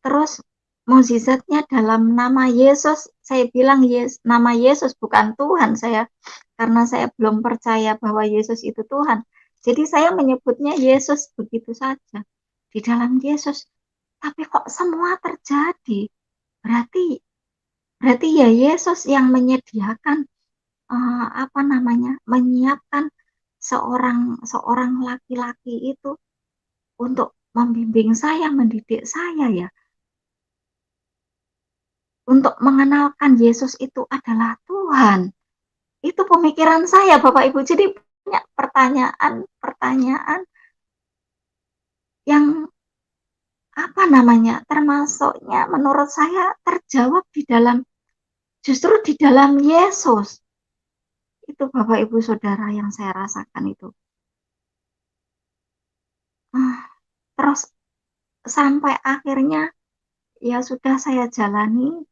Terus mukjizatnya dalam nama Yesus. Saya bilang nama Yesus bukan Tuhan saya, karena saya belum percaya bahwa Yesus itu Tuhan. Jadi saya menyebutnya Yesus begitu saja, di dalam Yesus. Tapi kok semua terjadi? Berarti ya Yesus yang menyediakan menyiapkan seorang laki-laki itu untuk membimbing saya, mendidik saya ya, untuk mengenalkan Yesus itu adalah Tuhan. Itu pemikiran saya, Bapak Ibu. Jadi banyak pertanyaan yang termasuknya menurut saya terjawab justru di dalam Yesus. Itu Bapak Ibu Saudara yang saya rasakan itu. Terus sampai akhirnya ya sudah saya jalani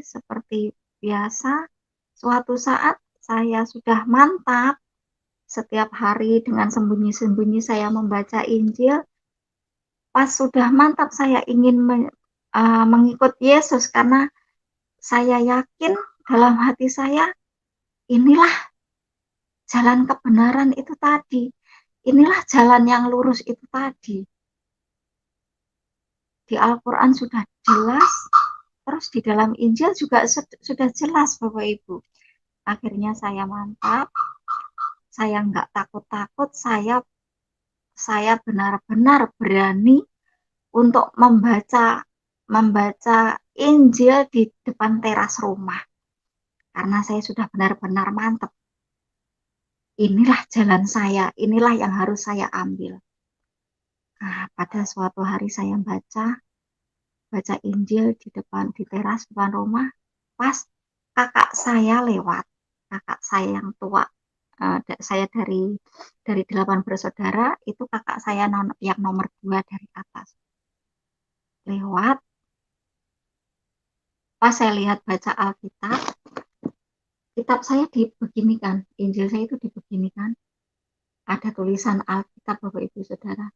seperti biasa. Suatu saat saya sudah mantap, setiap hari dengan sembunyi-sembunyi saya membaca Injil. Pas sudah mantap saya ingin mengikut Yesus, karena saya yakin dalam hati saya, inilah jalan kebenaran itu tadi. Inilah jalan yang lurus itu tadi. Di Al-Quran sudah jelas, terus di dalam Injil juga sudah jelas, Bapak Ibu. Akhirnya saya mantap, saya nggak takut-takut, saya benar-benar berani untuk membaca Injil di depan teras rumah. Karena saya sudah benar-benar mantap. Inilah jalan saya, inilah yang harus saya ambil. Nah, pada suatu hari saya baca Injil di teras depan rumah, pas kakak saya lewat, kakak saya yang tua, saya dari 8 bersaudara, itu kakak saya yang nomor 2 dari atas. Lewat, pas saya lihat baca Alkitab, kitab saya dibeginikan, Injil saya itu dibeginikan, ada tulisan Alkitab, Bapak Ibu Saudara,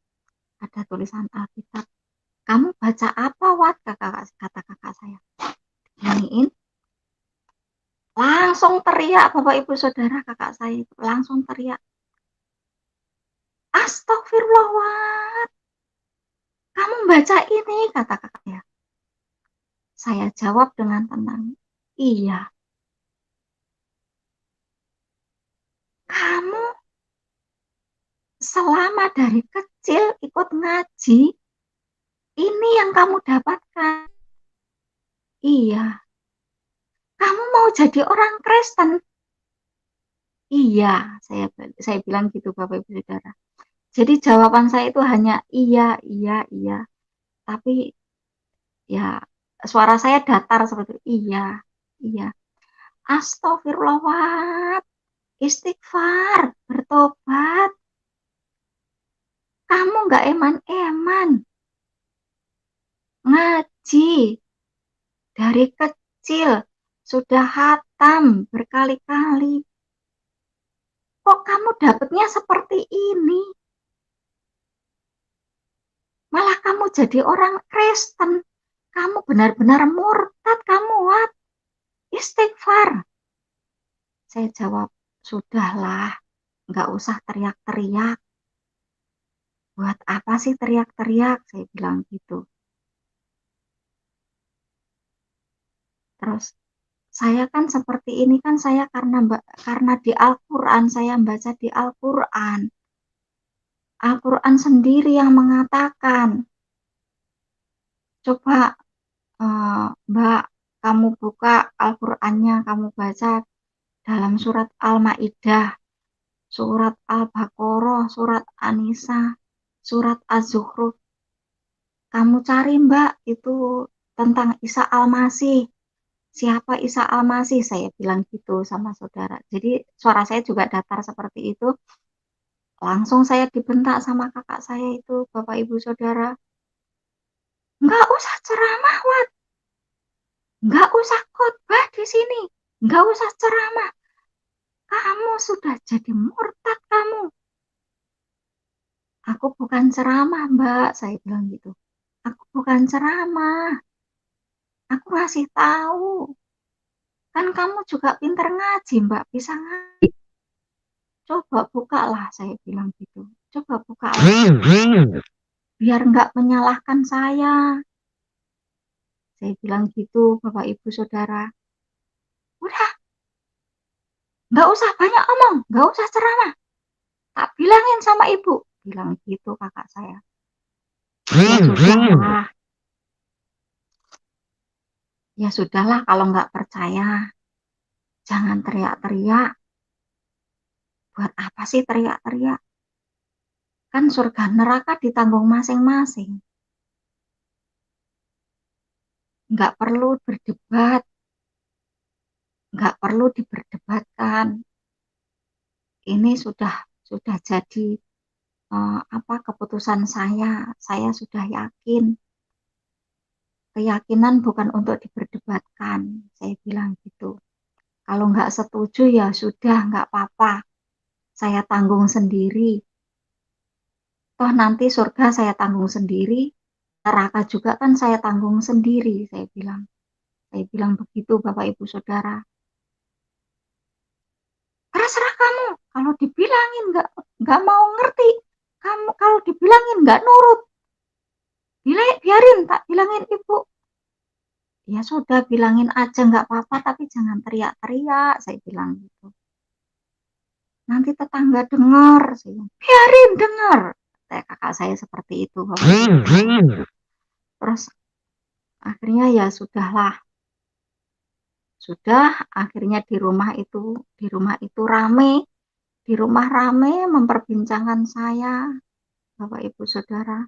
ada tulisan Alkitab. Kamu baca apa, Wat? Kata kakak saya. Nyanyiin. Langsung teriak, Bapak Ibu Saudara, kakak saya itu langsung teriak. Astagfirullah, Wat. Kamu baca ini, kata kakaknya. Saya jawab dengan tenang. Iya. Kamu selama dari kecil ikut ngaji, ini yang kamu dapatkan. Iya. Kamu mau jadi orang Kristen? Iya, saya bilang gitu, Bapak Ibu Saudara. Jadi jawaban saya itu hanya iya, iya, iya. Tapi ya suara saya datar seperti itu. Iya, iya. Astagfirullah, istighfar, bertobat. Kamu nggak eman-eman. Ngaji dari kecil sudah khatam berkali-kali. Kok kamu dapatnya seperti ini? Malah kamu jadi orang Kristen. Kamu benar-benar murtad kamu, Wat. Istighfar. Saya jawab, sudahlah, nggak usah teriak-teriak. Buat apa sih teriak-teriak? Saya bilang gitu. Terus, saya kan seperti ini kan saya karena di Al-Quran, saya baca di Al-Quran. Al-Quran sendiri yang mengatakan, coba Mbak, kamu buka Al-Qur'annya, kamu baca dalam surat Al-Maidah, surat Al-Baqarah, surat An-Nisa, surat Az-Zukhruf. Kamu cari Mbak, itu tentang Isa Al-Masih. Siapa Isa Al-Masih? Saya bilang gitu sama saudara. Jadi suara saya juga datar seperti itu. Langsung saya dibentak sama kakak saya itu, Bapak Ibu Saudara. Nggak usah ceramah, Wat. Nggak usah khotbah di sini. Nggak usah ceramah. Kamu sudah jadi murtad kamu. Aku bukan ceramah, Mbak. Saya bilang gitu. Aku bukan ceramah. Aku ngasih tahu. Kan kamu juga pinter ngaji, Mbak. Bisa ngaji. Coba bukalah, saya bilang gitu. Coba bukalah. Biar nggak menyalahkan saya. Saya bilang gitu, Bapak Ibu Saudara. Udah, nggak usah banyak omong. Nggak usah ceramah. Tak bilangin sama ibu. Bilang gitu kakak saya. Ya sudahlah. Ya sudahlah kalau nggak percaya. Jangan teriak-teriak. Buat apa sih teriak-teriak? Kan surga neraka ditanggung masing-masing. Nggak perlu berdebat. Nggak perlu diperdebatkan. Ini sudah jadi keputusan saya. Saya sudah yakin. Keyakinan bukan untuk diperdebatkan. Saya bilang gitu. Kalau nggak setuju ya sudah, nggak apa-apa. Saya tanggung sendiri. Toh nanti surga saya tanggung sendiri, neraka juga kan saya tanggung sendiri, saya bilang. Saya bilang begitu Bapak Ibu Saudara. Terserah kamu, kalau dibilangin nggak mau ngerti, kamu kalau dibilangin nggak nurut, biarin tak bilangin ibu. Ya sudah bilangin aja nggak apa-apa, tapi jangan teriak-teriak, saya bilang gitu. Nanti tetangga dengar, biarin dengar. Kakak saya seperti itu, Bapak Ibu. Terus akhirnya ya sudahlah. Sudah akhirnya di rumah itu rame, di rumah rame memperbincangkan saya, Bapak Ibu Saudara.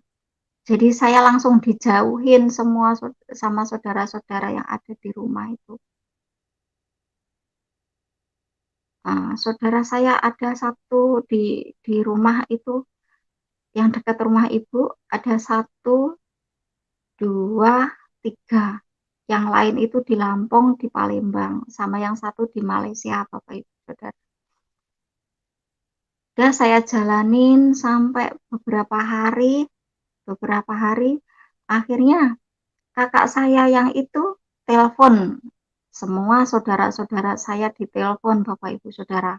Jadi saya langsung dijauhin semua sama saudara-saudara yang ada di rumah itu. Saudara saya ada satu di rumah itu, yang dekat rumah ibu, ada satu, dua, tiga. Yang lain itu di Lampung, di Palembang, sama yang satu di Malaysia, Bapak Ibu Saudara. Udah saya jalanin sampai beberapa hari, akhirnya kakak saya yang itu telepon, semua saudara-saudara saya ditelepon Bapak Ibu Saudara,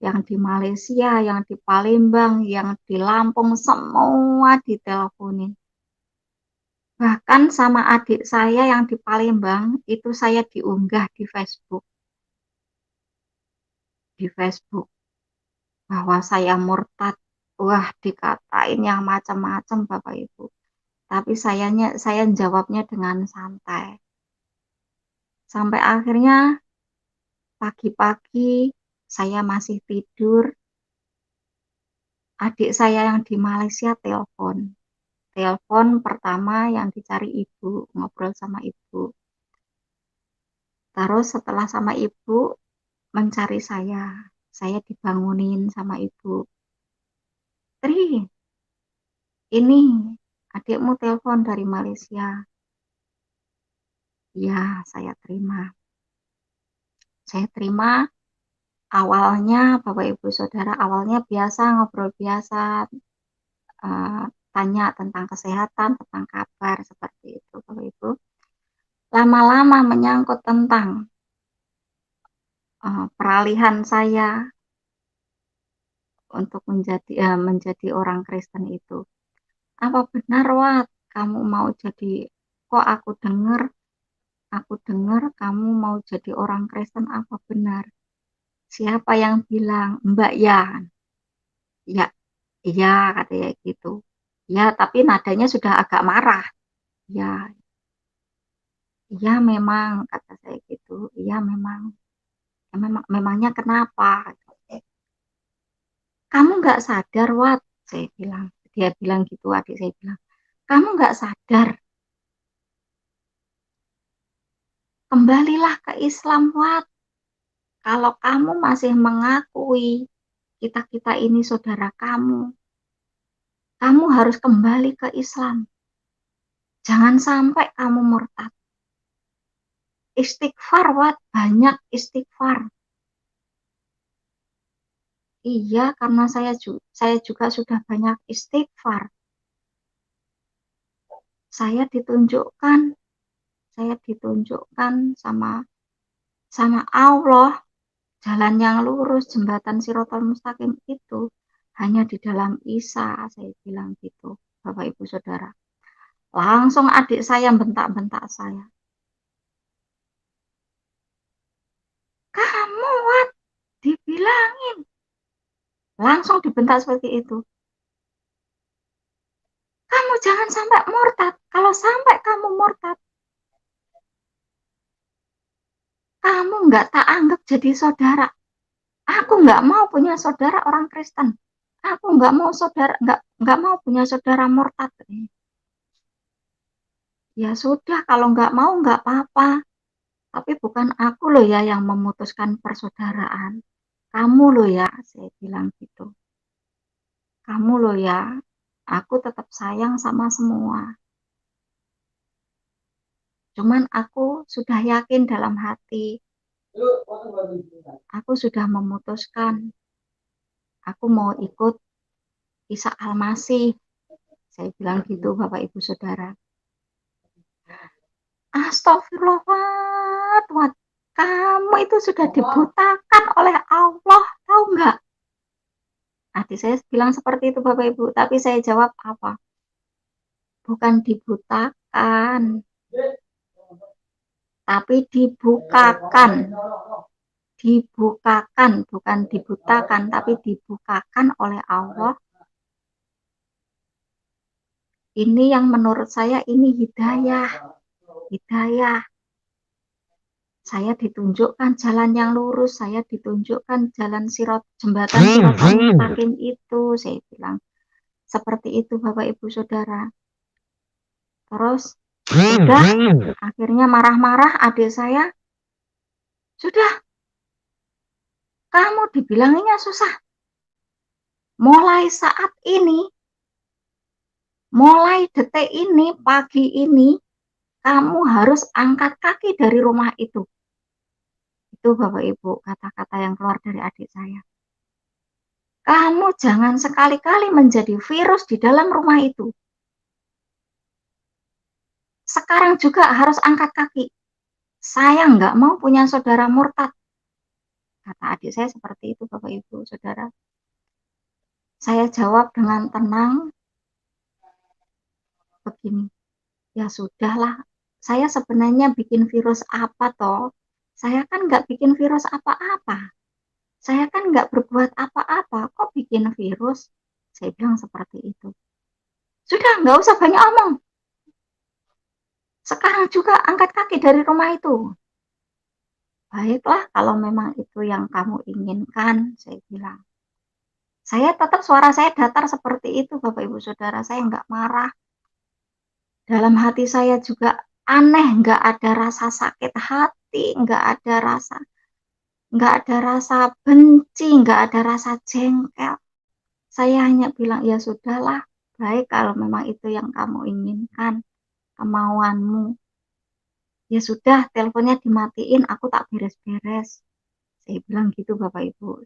yang di Malaysia, yang di Palembang, yang di Lampung, semua diteleponin. Bahkan sama adik saya yang di Palembang, itu saya diunggah di Facebook bahwa saya murtad. Wah, dikatain yang macam-macam Bapak Ibu. Tapi saya jawabnya dengan santai. Sampai akhirnya pagi-pagi saya masih tidur. Adik saya yang di Malaysia telepon. Telepon pertama yang dicari ibu, ngobrol sama ibu. Terus setelah sama ibu mencari saya dibangunin sama ibu. Tri, ini adikmu telepon dari Malaysia. Ya, saya terima. Saya terima. Awalnya Bapak Ibu Saudara, awalnya biasa ngobrol biasa, tanya tentang kesehatan, tentang kabar, seperti itu Bapak Ibu. Lama-lama menyangkut tentang peralihan saya untuk menjadi orang Kristen itu. Apa benar, Wat, kamu mau jadi, kok aku dengar kamu mau jadi orang Kristen, apa benar? Siapa yang bilang? Mbak ya? Ya, iya katanya gitu. Ya, tapi nadanya sudah agak marah. Ya, iya memang kata saya gitu. Iya memang. Ya, memangnya kenapa? Kamu nggak sadar, Wat? Saya bilang. Dia bilang gitu, adik saya bilang. Kamu nggak sadar. Kembalilah ke Islam, Wat. Kalau kamu masih mengakui kita-kita ini saudara kamu harus kembali ke Islam. Jangan sampai kamu murtad. Istighfar, Wat, banyak istighfar. Iya, karena saya juga sudah banyak istighfar. Saya ditunjukkan sama Allah jalan yang lurus, jembatan Shirathul Mustaqim itu hanya di dalam Isa, saya bilang gitu, Bapak Ibu Saudara. Langsung adik saya bentak-bentak saya. Kamu, Wat, dibilangin. Langsung dibentak seperti itu. Kamu jangan sampai murtad. Kalau sampai kamu murtad, kamu nggak tak anggap jadi saudara. Aku nggak mau punya saudara orang Kristen. Aku nggak mau punya saudara murtad. Ya sudah, kalau nggak mau nggak apa-apa. Tapi bukan aku loh ya yang memutuskan persaudaraan. Kamu loh ya, saya bilang gitu. Kamu loh ya, aku tetap sayang sama semua. Cuman aku sudah yakin dalam hati. Aku sudah memutuskan. Aku mau ikut Isa Al-Masih. Saya bilang gitu, Bapak Ibu Saudara. Astagfirullah, Wat. Kamu itu sudah dibutakan oleh Allah, tahu nggak? Adik saya bilang seperti itu, Bapak Ibu. Tapi saya jawab apa? Bukan dibutakan, tapi dibukakan. Dibukakan, bukan dibutakan, tapi dibukakan oleh Allah. Ini yang menurut saya ini hidayah. Hidayah. Saya ditunjukkan jalan yang lurus, saya ditunjukkan jalan jembatan Shirathul Mustaqim itu, saya bilang. Seperti itu Bapak Ibu Saudara. Terus sudah akhirnya marah-marah adik saya. Sudah, kamu dibilanginya susah. Mulai saat ini, mulai detik ini, pagi ini, kamu harus angkat kaki dari rumah itu. Itu Bapak Ibu kata-kata yang keluar dari adik saya. Kamu jangan sekali-kali menjadi virus di dalam rumah itu. Sekarang juga harus angkat kaki. Saya nggak mau punya saudara murtad. Kata adik saya seperti itu, Bapak Ibu Saudara. Saya jawab dengan tenang, begini, ya sudahlah, saya sebenarnya bikin virus apa toh? Saya kan nggak bikin virus apa-apa. Saya kan nggak berbuat apa-apa, kok bikin virus? Saya bilang seperti itu. Sudah, nggak usah banyak omong. Sekarang juga angkat kaki dari rumah itu. Baiklah, kalau memang itu yang kamu inginkan, saya bilang. Saya tetap suara saya datar seperti itu, Bapak Ibu Saudara. Saya nggak marah. Dalam hati saya juga aneh, nggak ada rasa sakit hati, nggak ada rasa benci, nggak ada rasa jengkel. Saya hanya bilang, ya sudahlah, baik kalau memang itu yang kamu inginkan, kemauanmu. Ya sudah, teleponnya dimatiin, aku tak beres-beres. Saya bilang gitu Bapak Ibu.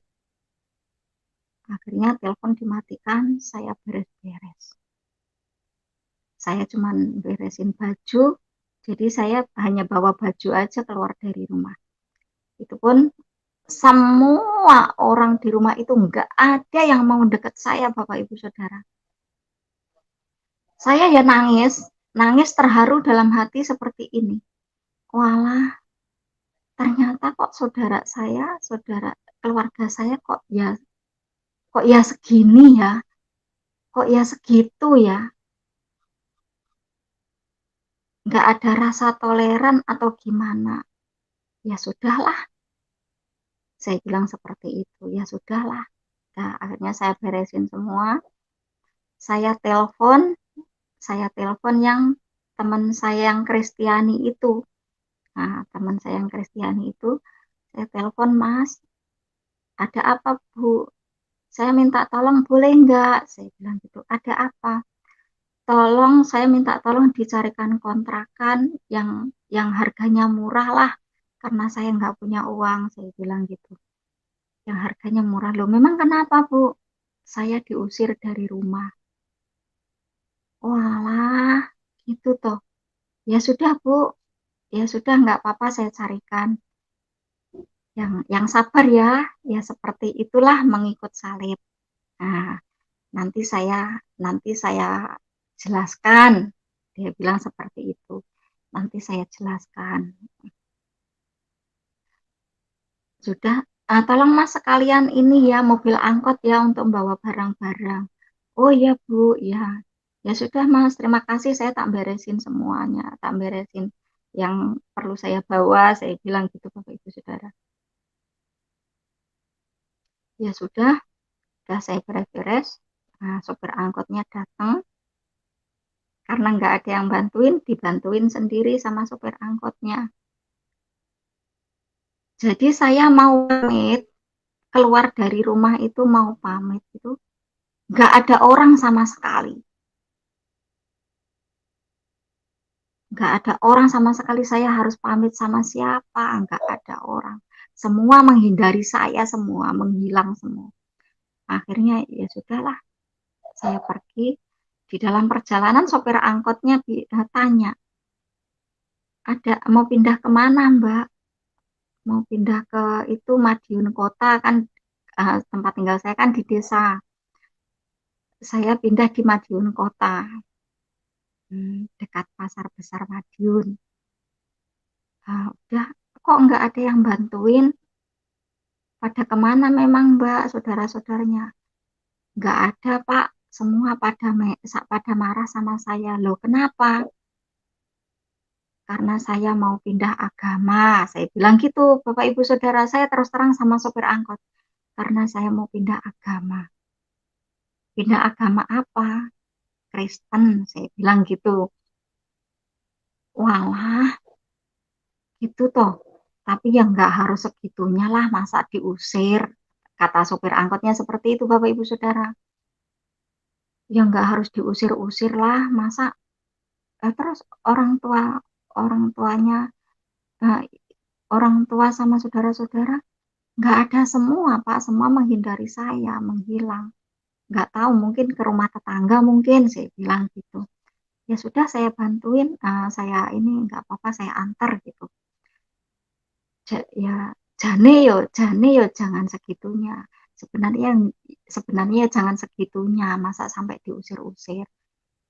Akhirnya telepon dimatikan, saya beres-beres. Saya cuman beresin baju, jadi saya hanya bawa baju aja keluar dari rumah. Itu pun semua orang di rumah itu nggak ada yang mau deket saya, Bapak Ibu Saudara. Saya ya nangis, nangis terharu dalam hati seperti ini. Walah, ternyata kok saudara saya, saudara keluarga saya kok ya segini ya, kok ya segitu ya, nggak ada rasa toleran atau gimana. Ya sudahlah, saya bilang seperti itu. Ya sudahlah. Nah, akhirnya saya beresin semua. Saya telepon, yang teman saya yang Kristiani itu. Nah, teman saya yang Kristiani itu, saya telepon, Mas, ada apa Bu? Saya minta tolong boleh nggak? Saya bilang gitu, ada apa? Tolong, saya minta tolong dicarikan kontrakan yang harganya murah lah, karena saya nggak punya uang, saya bilang gitu. Yang harganya murah. Loh, memang kenapa Bu? Saya diusir dari rumah. Walah, gitu toh. Ya sudah Bu, ya sudah nggak apa-apa saya carikan. Yang sabar ya, ya seperti itulah mengikut salib. Nah, nanti saya jelaskan. Dia bilang seperti itu. Nanti saya jelaskan. Sudah, tolong Mas sekalian ini ya mobil angkot ya untuk bawa barang-barang. Oh iya Bu, ya. Ya sudah Mas, terima kasih saya tak beresin semuanya, tak beresin yang perlu saya bawa, saya bilang gitu Bapak Ibu Saudara. Ya sudah saya beres-beres. Nah, sopir angkotnya datang, karena nggak ada yang bantuin, dibantuin sendiri sama sopir angkotnya. Jadi saya mau pamit, keluar dari rumah itu mau pamit itu, nggak ada orang sama sekali. Nggak ada orang sama sekali, saya harus pamit sama siapa, nggak ada orang. Semua menghindari saya, semua menghilang semua. Akhirnya ya sudahlah, saya pergi. Di dalam perjalanan sopir angkotnya tanya, ada mau pindah kemana Mbak? Mau pindah ke itu Madiun Kota kan, tempat tinggal saya kan di desa. Saya pindah di Madiun Kota, dekat Pasar Besar Madiun. Udah, kok nggak ada yang bantuin? Pada kemana memang Mbak, saudara-saudaranya? Nggak ada Pak, semua pada marah sama saya. Loh kenapa? Karena saya mau pindah agama. Saya bilang gitu, Bapak Ibu Saudara, saya terus terang sama sopir angkot. Karena saya mau pindah agama. Pindah agama apa? Kristen, saya bilang gitu. Walah, gitu toh. Tapi ya nggak harus segitunya lah, masa diusir. Kata sopir angkotnya seperti itu, Bapak Ibu Saudara. Ya nggak harus diusir-usir lah, masa terus orang tua orang tuanya eh, orang tua sama saudara-saudara nggak ada semua Pak, semua menghindari saya, menghilang. Nggak tahu, mungkin ke rumah tetangga mungkin, saya bilang gitu. Ya sudah saya bantuin, saya ini nggak apa-apa saya antar gitu. Ya jane yo jangan segitunya. Sebenarnya sebenarnya jangan segitunya, masa sampai diusir-usir.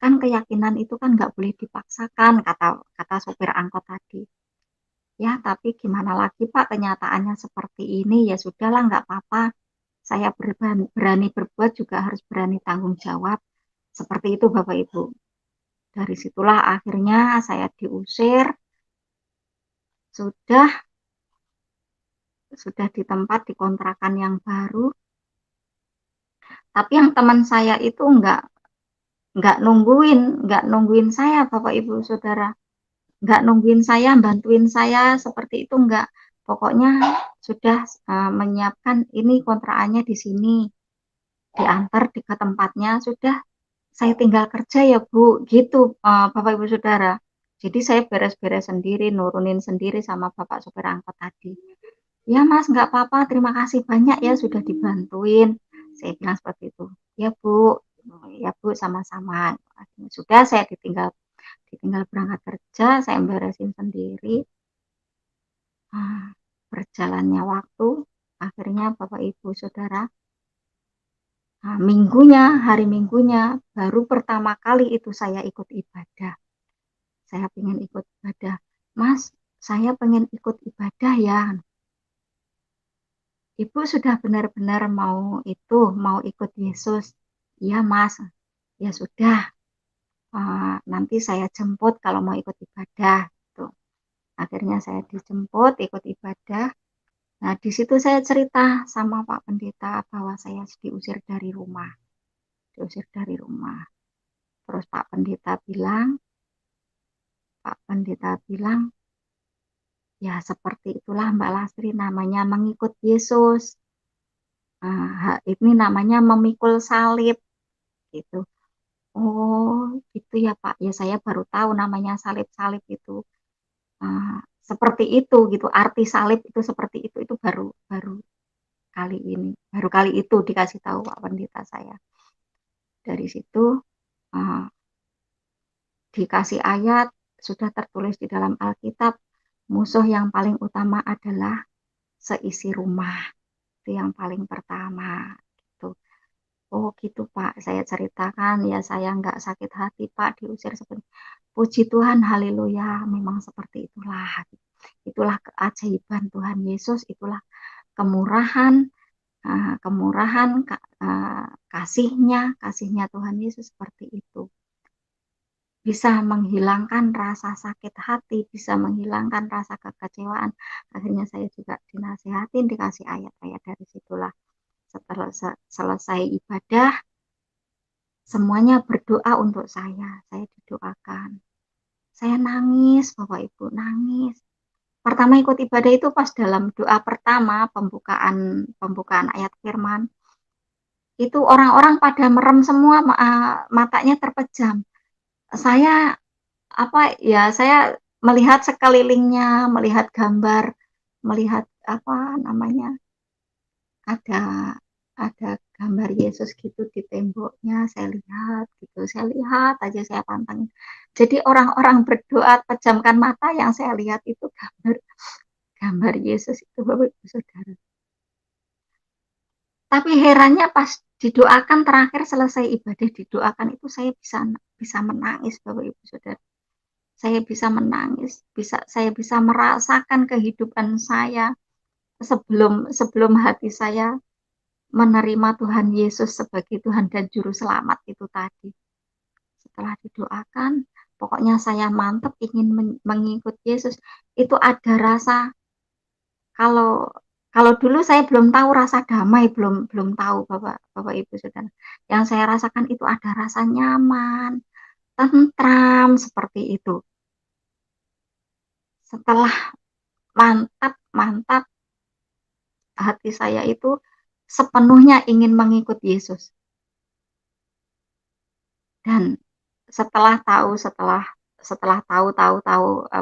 Kan keyakinan itu kan nggak boleh dipaksakan, kata kata sopir angkot tadi. Ya tapi gimana lagi Pak, kenyataannya seperti ini, ya sudahlah nggak apa-apa, saya berani berbuat juga harus berani tanggung jawab, seperti itu Bapak Ibu. Dari situlah akhirnya saya diusir, sudah di tempat di kontrakan yang baru. Tapi yang teman saya itu nggak nungguin saya Bapak Ibu Saudara, nggak nungguin saya, bantuin saya seperti itu nggak. Pokoknya sudah menyiapkan ini kontrakannya di sini, diantar ke tempatnya, sudah saya tinggal kerja ya Bu, gitu Bapak Ibu Saudara. Jadi saya beres-beres sendiri, nurunin sendiri sama Bapak supir angkot tadi. "Ya Mas, nggak apa-apa, terima kasih banyak ya sudah dibantuin." Saya bilang seperti itu. "Ya Bu." "Ya Bu, sama-sama." Sudah, saya ditinggal ditinggal berangkat kerja, saya beresin sendiri. Berjalannya waktu, akhirnya Bapak Ibu Saudara, hari Minggunya baru pertama kali itu saya ikut ibadah. Saya pengen ikut ibadah. "Mas, saya pengen ikut ibadah ya." "Ibu sudah benar-benar mau ikut Yesus?" "Iya Mas." "Ya sudah, nanti saya jemput kalau mau ikut ibadah." Gitu. Akhirnya saya dijemput ikut ibadah. Nah, di situ saya cerita sama Pak Pendeta bahwa saya diusir dari rumah. Diusir dari rumah. Terus Pak Pendeta bilang, "Ya seperti itulah Mbak Lastri, namanya mengikut Yesus. Ini namanya memikul salib." Gitu. "Oh, gitu ya Pak." Ya saya baru tahu namanya salib-salib itu. Seperti itu gitu. Arti salib itu seperti itu baru baru baru kali itu dikasih tahu Pak Pendeta saya. Dari situ dikasih ayat, sudah tertulis di dalam Alkitab, musuh yang paling utama adalah seisi rumah. Itu yang paling pertama. Gitu. "Oh gitu Pak," saya ceritakan, "ya saya nggak sakit hati Pak diusir seperti." Puji Tuhan, haleluya, memang seperti itulah. Itulah keajaiban Tuhan Yesus, itulah kemurahan, kasihnya Tuhan Yesus seperti itu. Bisa menghilangkan rasa sakit hati, bisa menghilangkan rasa kekecewaan. Akhirnya saya juga dinasihatin, dikasih ayat-ayat dari situlah. Setelah selesai ibadah, semuanya berdoa untuk saya didoakan. Saya nangis, Bapak Ibu, nangis. Pertama ikut ibadah itu pas dalam doa pertama, pembukaan ayat firman, itu orang-orang pada merem semua, matanya terpejam. Saya saya melihat sekelilingnya, melihat gambar, melihat ada ada gambar Yesus gitu di temboknya, saya lihat aja, saya pantangin. Jadi orang-orang berdoa pejamkan mata, yang saya lihat itu gambar gambar Yesus itu, Bapak Ibu Saudara. Tapi herannya pas didoakan terakhir, selesai ibadah didoakan itu, saya bisa menangis, Bapak Ibu Saudara. Saya bisa menangis, saya bisa merasakan kehidupan saya sebelum hati saya menerima Tuhan Yesus sebagai Tuhan dan Juru Selamat itu tadi. Setelah didoakan, pokoknya saya mantap ingin mengikut Yesus. Itu ada rasa, kalau kalau dulu saya belum tahu rasa damai, belum belum tahu Bapak Bapak Ibu Saudara. Yang saya rasakan itu ada rasa nyaman, tentram seperti itu. Setelah mantap hati saya itu sepenuhnya ingin mengikut Yesus. Dan setelah tahu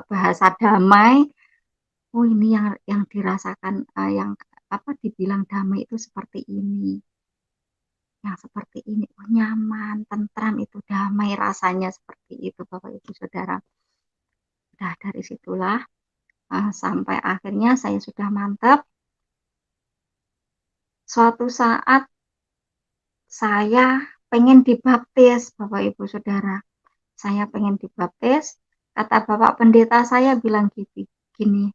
bahasa damai, oh ini yang dirasakan, yang dibilang damai itu seperti ini. Yang seperti ini, oh nyaman, tentram, itu damai rasanya seperti itu Bapak Ibu Saudara. Nah, dari situlah sampai akhirnya saya sudah mantap. Suatu saat saya pengen dibaptis, Bapak Ibu Saudara. Saya pengen dibaptis, kata Bapak Pendeta saya bilang gini,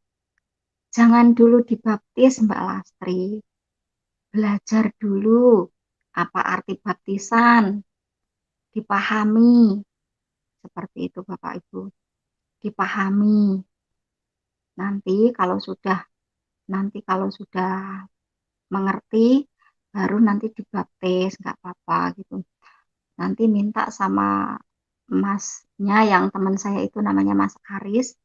"Jangan dulu dibaptis Mbak Lastri, belajar dulu apa arti baptisan, dipahami." Seperti itu Bapak Ibu, dipahami. Nanti kalau sudah mengerti, baru nanti dibaptis, nggak apa-apa gitu. Nanti minta sama masnya, yang teman saya itu namanya Mas Aris,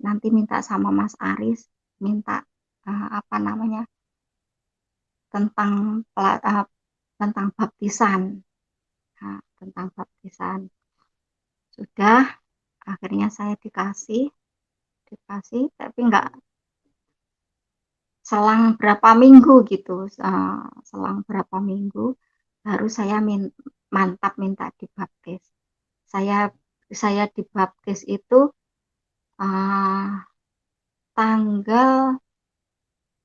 nanti minta sama Mas Aris, minta apa namanya, tentang tentang baptisan. Tentang baptisan. Sudah, akhirnya saya dikasih, tapi enggak, selang berapa minggu gitu, selang berapa minggu baru saya mantap minta dibaptis. Saya dibaptis itu tanggal,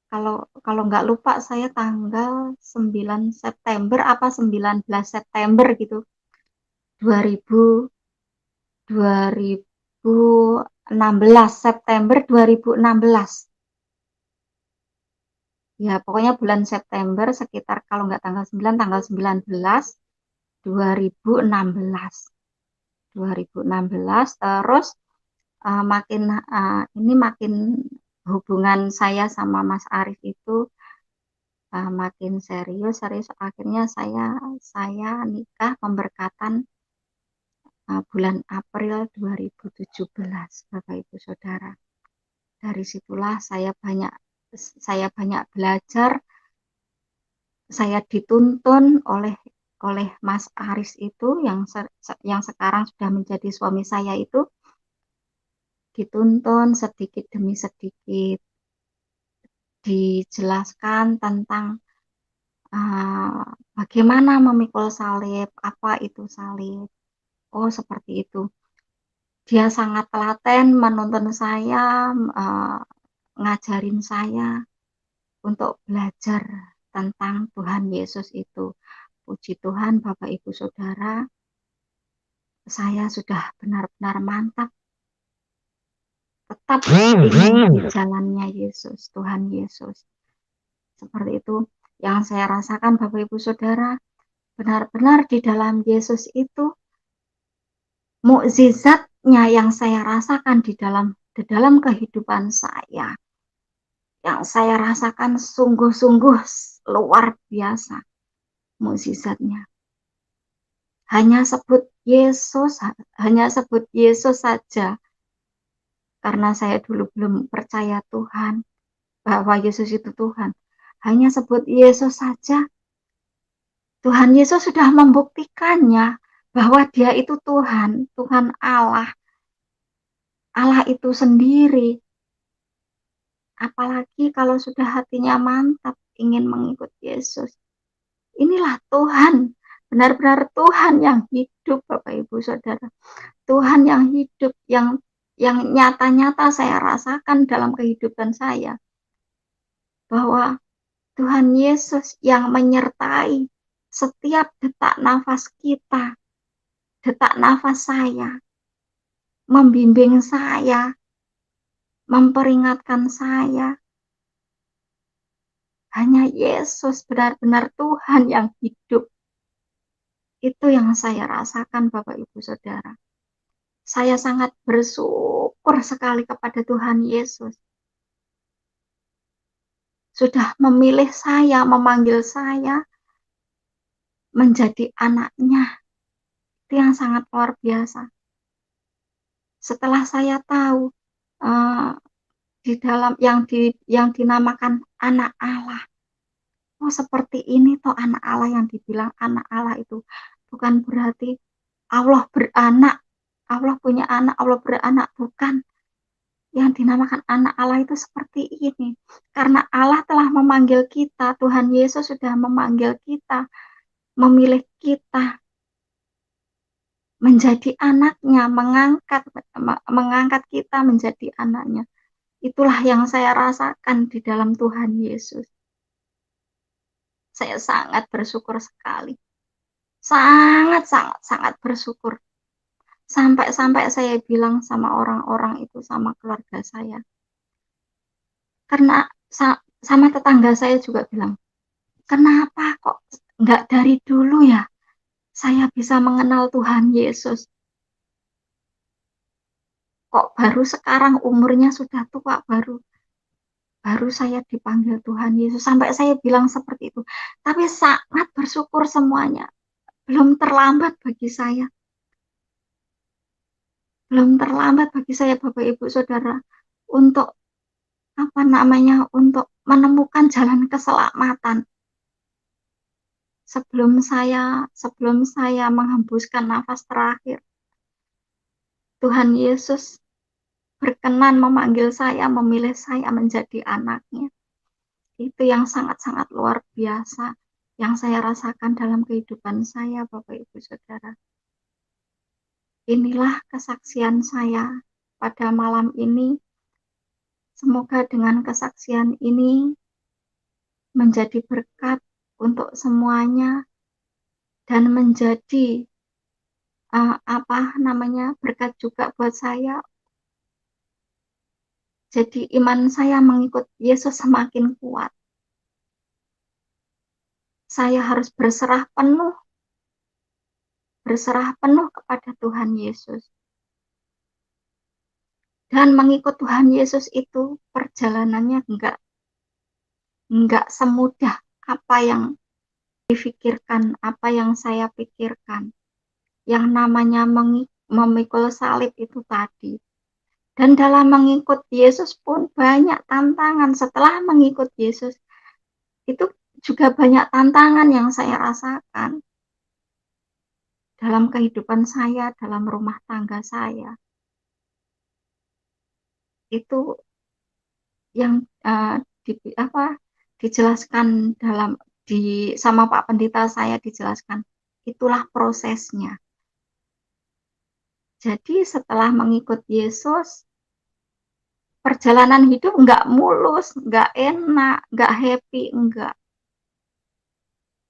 kalau kalau nggak lupa saya tanggal 9 September apa 19 September gitu, 2000 2016, September 2016. Ya, pokoknya bulan September sekitar, kalau nggak tanggal 9, tanggal 19, 2016. 2016 terus makin hubungan saya sama Mas Arif itu makin serius, akhirnya saya nikah pemberkatan bulan April 2017, Bapak Ibu Saudara. Dari situlah saya banyak belajar, saya dituntun oleh Mas Aris itu yang sekarang sudah menjadi suami saya itu, dituntun sedikit demi sedikit, dijelaskan tentang bagaimana memikul salib, apa itu salib. Oh, seperti itu. Dia sangat telaten menuntun saya, ngajarin saya untuk belajar tentang Tuhan Yesus itu. Puji Tuhan, Bapak Ibu Saudara, saya sudah benar-benar mantap tetap ingin di jalannya Yesus, Tuhan Yesus. Seperti itu yang saya rasakan, Bapak Ibu Saudara. Benar-benar di dalam Yesus itu mukjizatnya yang saya rasakan di dalam kehidupan saya. Yang saya rasakan sungguh-sungguh luar biasa mukjizatnya. Hanya sebut Yesus saja. Karena saya dulu belum percaya Tuhan, bahwa Yesus itu Tuhan. Hanya sebut Yesus saja, Tuhan Yesus sudah membuktikannya bahwa Dia itu Tuhan, Tuhan Allah. Allah itu sendiri. Apalagi kalau sudah hatinya mantap ingin mengikut Yesus. Inilah Tuhan, benar-benar Tuhan yang hidup, Bapak Ibu Saudara. Tuhan yang hidup, yang nyata-nyata saya rasakan dalam kehidupan saya. Bahwa Tuhan Yesus yang menyertai setiap detak nafas kita, detak nafas saya, membimbing saya, memperingatkan saya. Hanya Yesus, benar-benar Tuhan yang hidup. Itu yang saya rasakan, Bapak Ibu Saudara. Saya sangat bersyukur sekali kepada Tuhan Yesus. Sudah memilih saya, memanggil saya menjadi anaknya. Itu yang sangat luar biasa. Setelah saya tahu di dalam yang dinamakan anak Allah. Oh, seperti ini toh anak Allah, yang dibilang anak Allah itu bukan berarti Allah beranak, Allah punya anak, Allah beranak, bukan. Yang dinamakan anak Allah itu seperti ini. Karena Allah telah memanggil kita, Tuhan Yesus sudah memanggil kita, memilih kita menjadi anaknya, mengangkat kita menjadi anaknya. Itulah yang saya rasakan di dalam Tuhan Yesus. Saya sangat bersyukur sekali. Sangat, sangat, sangat bersyukur. Sampai-sampai saya bilang sama orang-orang itu, sama keluarga saya. Karena sama tetangga saya juga bilang, kenapa kok nggak dari dulu ya saya bisa mengenal Tuhan Yesus? Kok baru sekarang umurnya sudah tua, baru saya dipanggil Tuhan Yesus. Sampai saya bilang seperti itu. Tapi sangat bersyukur semuanya. Belum terlambat bagi saya. Belum terlambat bagi saya, Bapak Ibu Saudara, untuk untuk menemukan jalan keselamatan. Sebelum saya menghembuskan nafas terakhir, Tuhan Yesus berkenan memanggil saya, memilih saya menjadi anaknya. Itu yang sangat-sangat luar biasa yang saya rasakan dalam kehidupan saya, Bapak Ibu Saudara. Inilah kesaksian saya pada malam ini. Semoga dengan kesaksian ini menjadi berkat untuk semuanya dan menjadi berkat juga buat saya. Jadi iman saya mengikut Yesus semakin kuat. Saya harus berserah penuh kepada Tuhan Yesus. Dan mengikut Tuhan Yesus itu perjalanannya enggak semudah apa yang difikirkan, apa yang saya pikirkan. Yang namanya memikul salib itu tadi. Dan dalam mengikut Yesus pun banyak tantangan. Setelah mengikut Yesus, itu juga banyak tantangan yang saya rasakan dalam kehidupan saya, dalam rumah tangga saya. Itu yang dijelaskan sama Pak Pendeta saya dijelaskan. Itulah prosesnya. Jadi setelah mengikut Yesus, perjalanan hidup enggak mulus, enggak enak, enggak happy, enggak.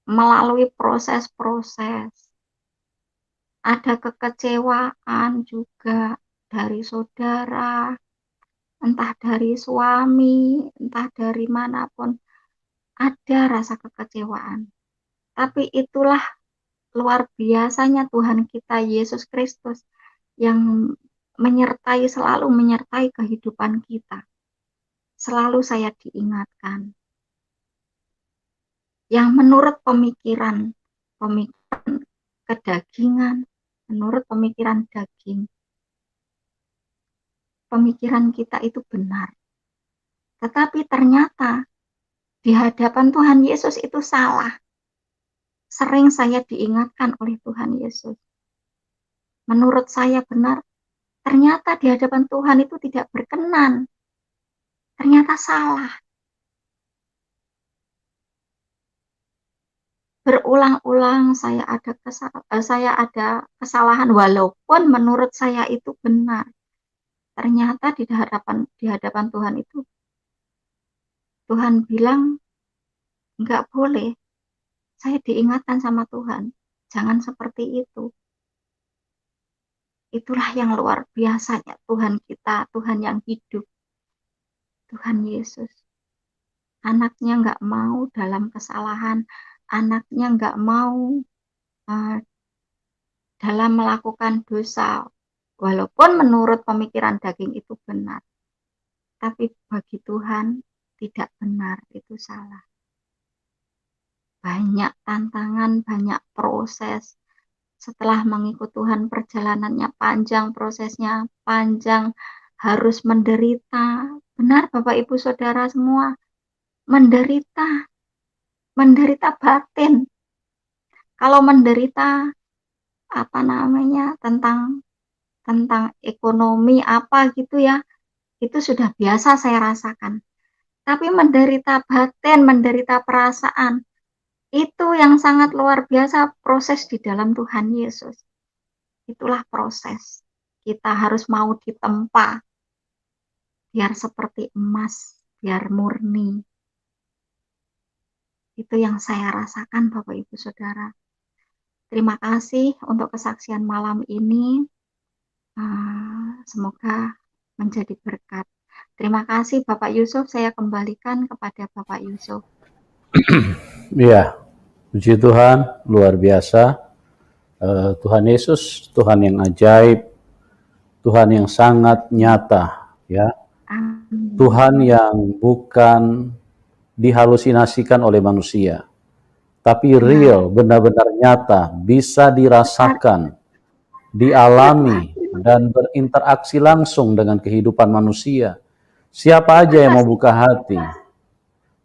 Melalui proses-proses. Ada kekecewaan juga dari saudara, entah dari suami, entah dari manapun. Ada rasa kekecewaan. Tapi itulah luar biasanya Tuhan kita Yesus Kristus yang selalu menyertai kehidupan kita. Selalu saya diingatkan. Yang menurut pemikiran kedagingan, menurut pemikiran daging, pemikiran kita itu benar. Tetapi ternyata di hadapan Tuhan Yesus itu salah. Sering saya diingatkan oleh Tuhan Yesus. Menurut saya benar, ternyata di hadapan Tuhan itu tidak berkenan. Ternyata salah. Berulang-ulang saya ada kesalahan walaupun menurut saya itu benar. Ternyata di hadapan Tuhan itu Tuhan bilang enggak boleh. Saya diingatkan sama Tuhan, jangan seperti itu. Itulah yang luar biasanya Tuhan kita, Tuhan yang hidup, Tuhan Yesus. Anaknya enggak mau dalam kesalahan, anaknya enggak mau dalam melakukan dosa, walaupun menurut pemikiran daging itu benar. Tapi bagi Tuhan tidak benar, itu salah. Banyak tantangan, banyak proses. Setelah mengikut Tuhan perjalanannya panjang, prosesnya panjang, harus menderita. Benar Bapak Ibu Saudara semua, menderita batin. Kalau menderita tentang ekonomi apa gitu ya, itu sudah biasa saya rasakan. Tapi menderita batin, menderita perasaan, itu yang sangat luar biasa proses di dalam Tuhan Yesus. Itulah proses. Kita harus mau ditempa biar seperti emas, biar murni. Itu yang saya rasakan Bapak Ibu Saudara. Terima kasih untuk kesaksian malam ini. Semoga menjadi berkat. Terima kasih Bapak Yusuf, saya kembalikan kepada Bapak Yusuf. Ya, puji Tuhan, luar biasa. Tuhan Yesus, Tuhan yang ajaib, Tuhan yang sangat nyata, ya. Amin. Tuhan yang bukan dihalusinasikan oleh manusia, tapi real, benar-benar nyata, bisa dirasakan, dialami, dan berinteraksi langsung dengan kehidupan manusia. Siapa aja yang mau buka hati,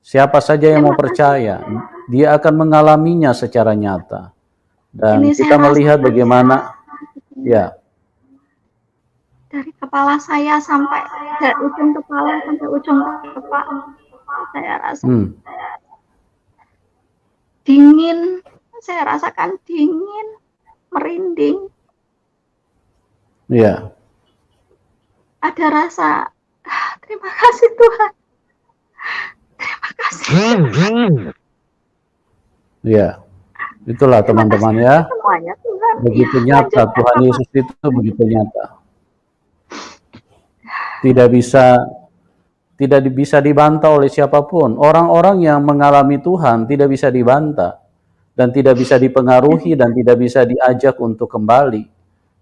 siapa saja yang mau percaya, dia akan mengalaminya secara nyata. Dan kita melihat bagaimana, ya, dari kepala saya sampai dari ujung kepala sampai ujung kepala Saya rasa Hmm. dingin, saya rasakan dingin, merinding. Iya. Ada rasa, terima kasih Tuhan. Terima kasih. Iya. Itulah Terima teman-teman kasih ya. semuanya Tuhan. Begitu Ya, nyata lanjutkan Tuhan Bapak. Yesus itu begitu nyata. Tidak bisa dibantah oleh siapapun. Orang-orang yang mengalami Tuhan tidak bisa dibantah dan tidak bisa dipengaruhi dan tidak bisa diajak untuk kembali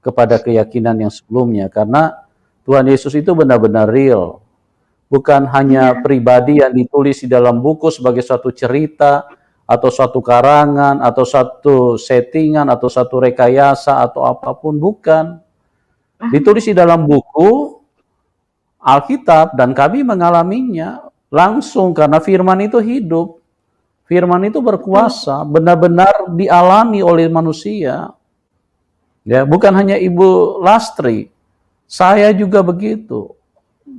kepada keyakinan yang sebelumnya, karena Tuhan Yesus itu benar-benar real. Bukan hanya pribadi yang ditulis di dalam buku sebagai suatu cerita atau suatu karangan atau suatu settingan atau suatu rekayasa atau apapun, bukan. Ditulis di dalam buku Alkitab dan kami mengalaminya langsung karena firman itu hidup. Firman itu berkuasa, benar-benar dialami oleh manusia. Ya, bukan hanya Ibu Lastri, saya juga begitu.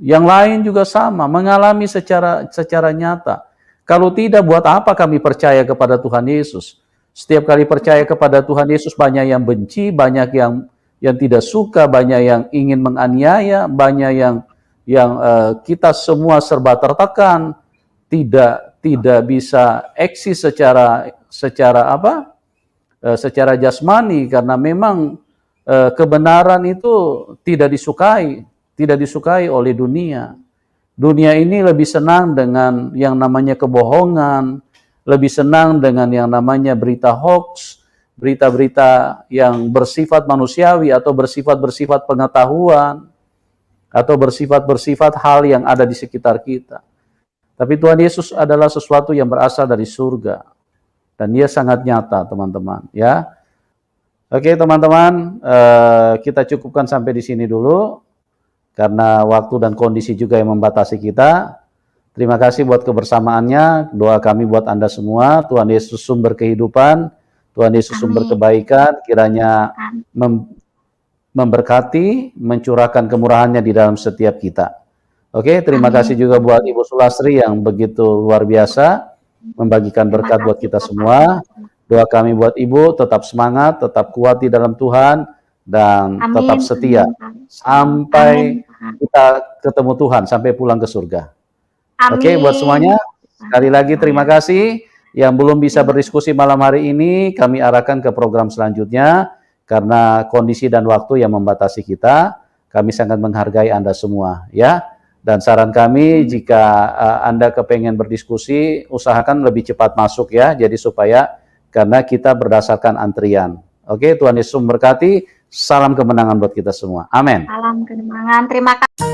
Yang lain juga sama, mengalami secara nyata. Kalau tidak, buat apa kami percaya kepada Tuhan Yesus? Setiap kali percaya kepada Tuhan Yesus, banyak yang benci, banyak yang tidak suka, banyak yang ingin menganiaya, banyak yang kita semua serba tertekan, tidak bisa eksis secara jasmani, karena memang kebenaran itu tidak disukai oleh dunia. Dunia ini lebih senang dengan yang namanya kebohongan, lebih senang dengan yang namanya berita hoax, berita-berita yang bersifat manusiawi atau bersifat pengetahuan, atau bersifat hal yang ada di sekitar kita. Tapi Tuhan Yesus adalah sesuatu yang berasal dari surga. Dan dia sangat nyata, teman-teman. Ya, oke teman-teman, kita cukupkan sampai di sini dulu. Karena waktu dan kondisi juga yang membatasi kita. Terima kasih buat kebersamaannya. Doa kami buat Anda semua. Tuhan Yesus sumber kehidupan. Tuhan Yesus sumber kebaikan. Kiranya memberkati, mencurahkan kemurahannya di dalam setiap kita. Oke, terima kasih juga buat Ibu Sulastri yang begitu luar biasa membagikan berkat buat kita semua. Doa kami buat Ibu, tetap semangat, tetap kuat di dalam Tuhan, dan tetap setia sampai kita ketemu Tuhan, sampai pulang ke surga. Oke, buat semuanya, sekali lagi terima kasih. Yang belum bisa berdiskusi malam hari ini, kami arahkan ke program selanjutnya, karena kondisi dan waktu yang membatasi kita. Kami sangat menghargai Anda semua, ya. Dan saran kami, jika Anda kepengen berdiskusi, usahakan lebih cepat masuk ya, jadi supaya, karena kita berdasarkan antrian. Oke, Tuhan Yesus memberkati. Salam kemenangan buat kita semua. Amin. Salam kemenangan. Terima kasih.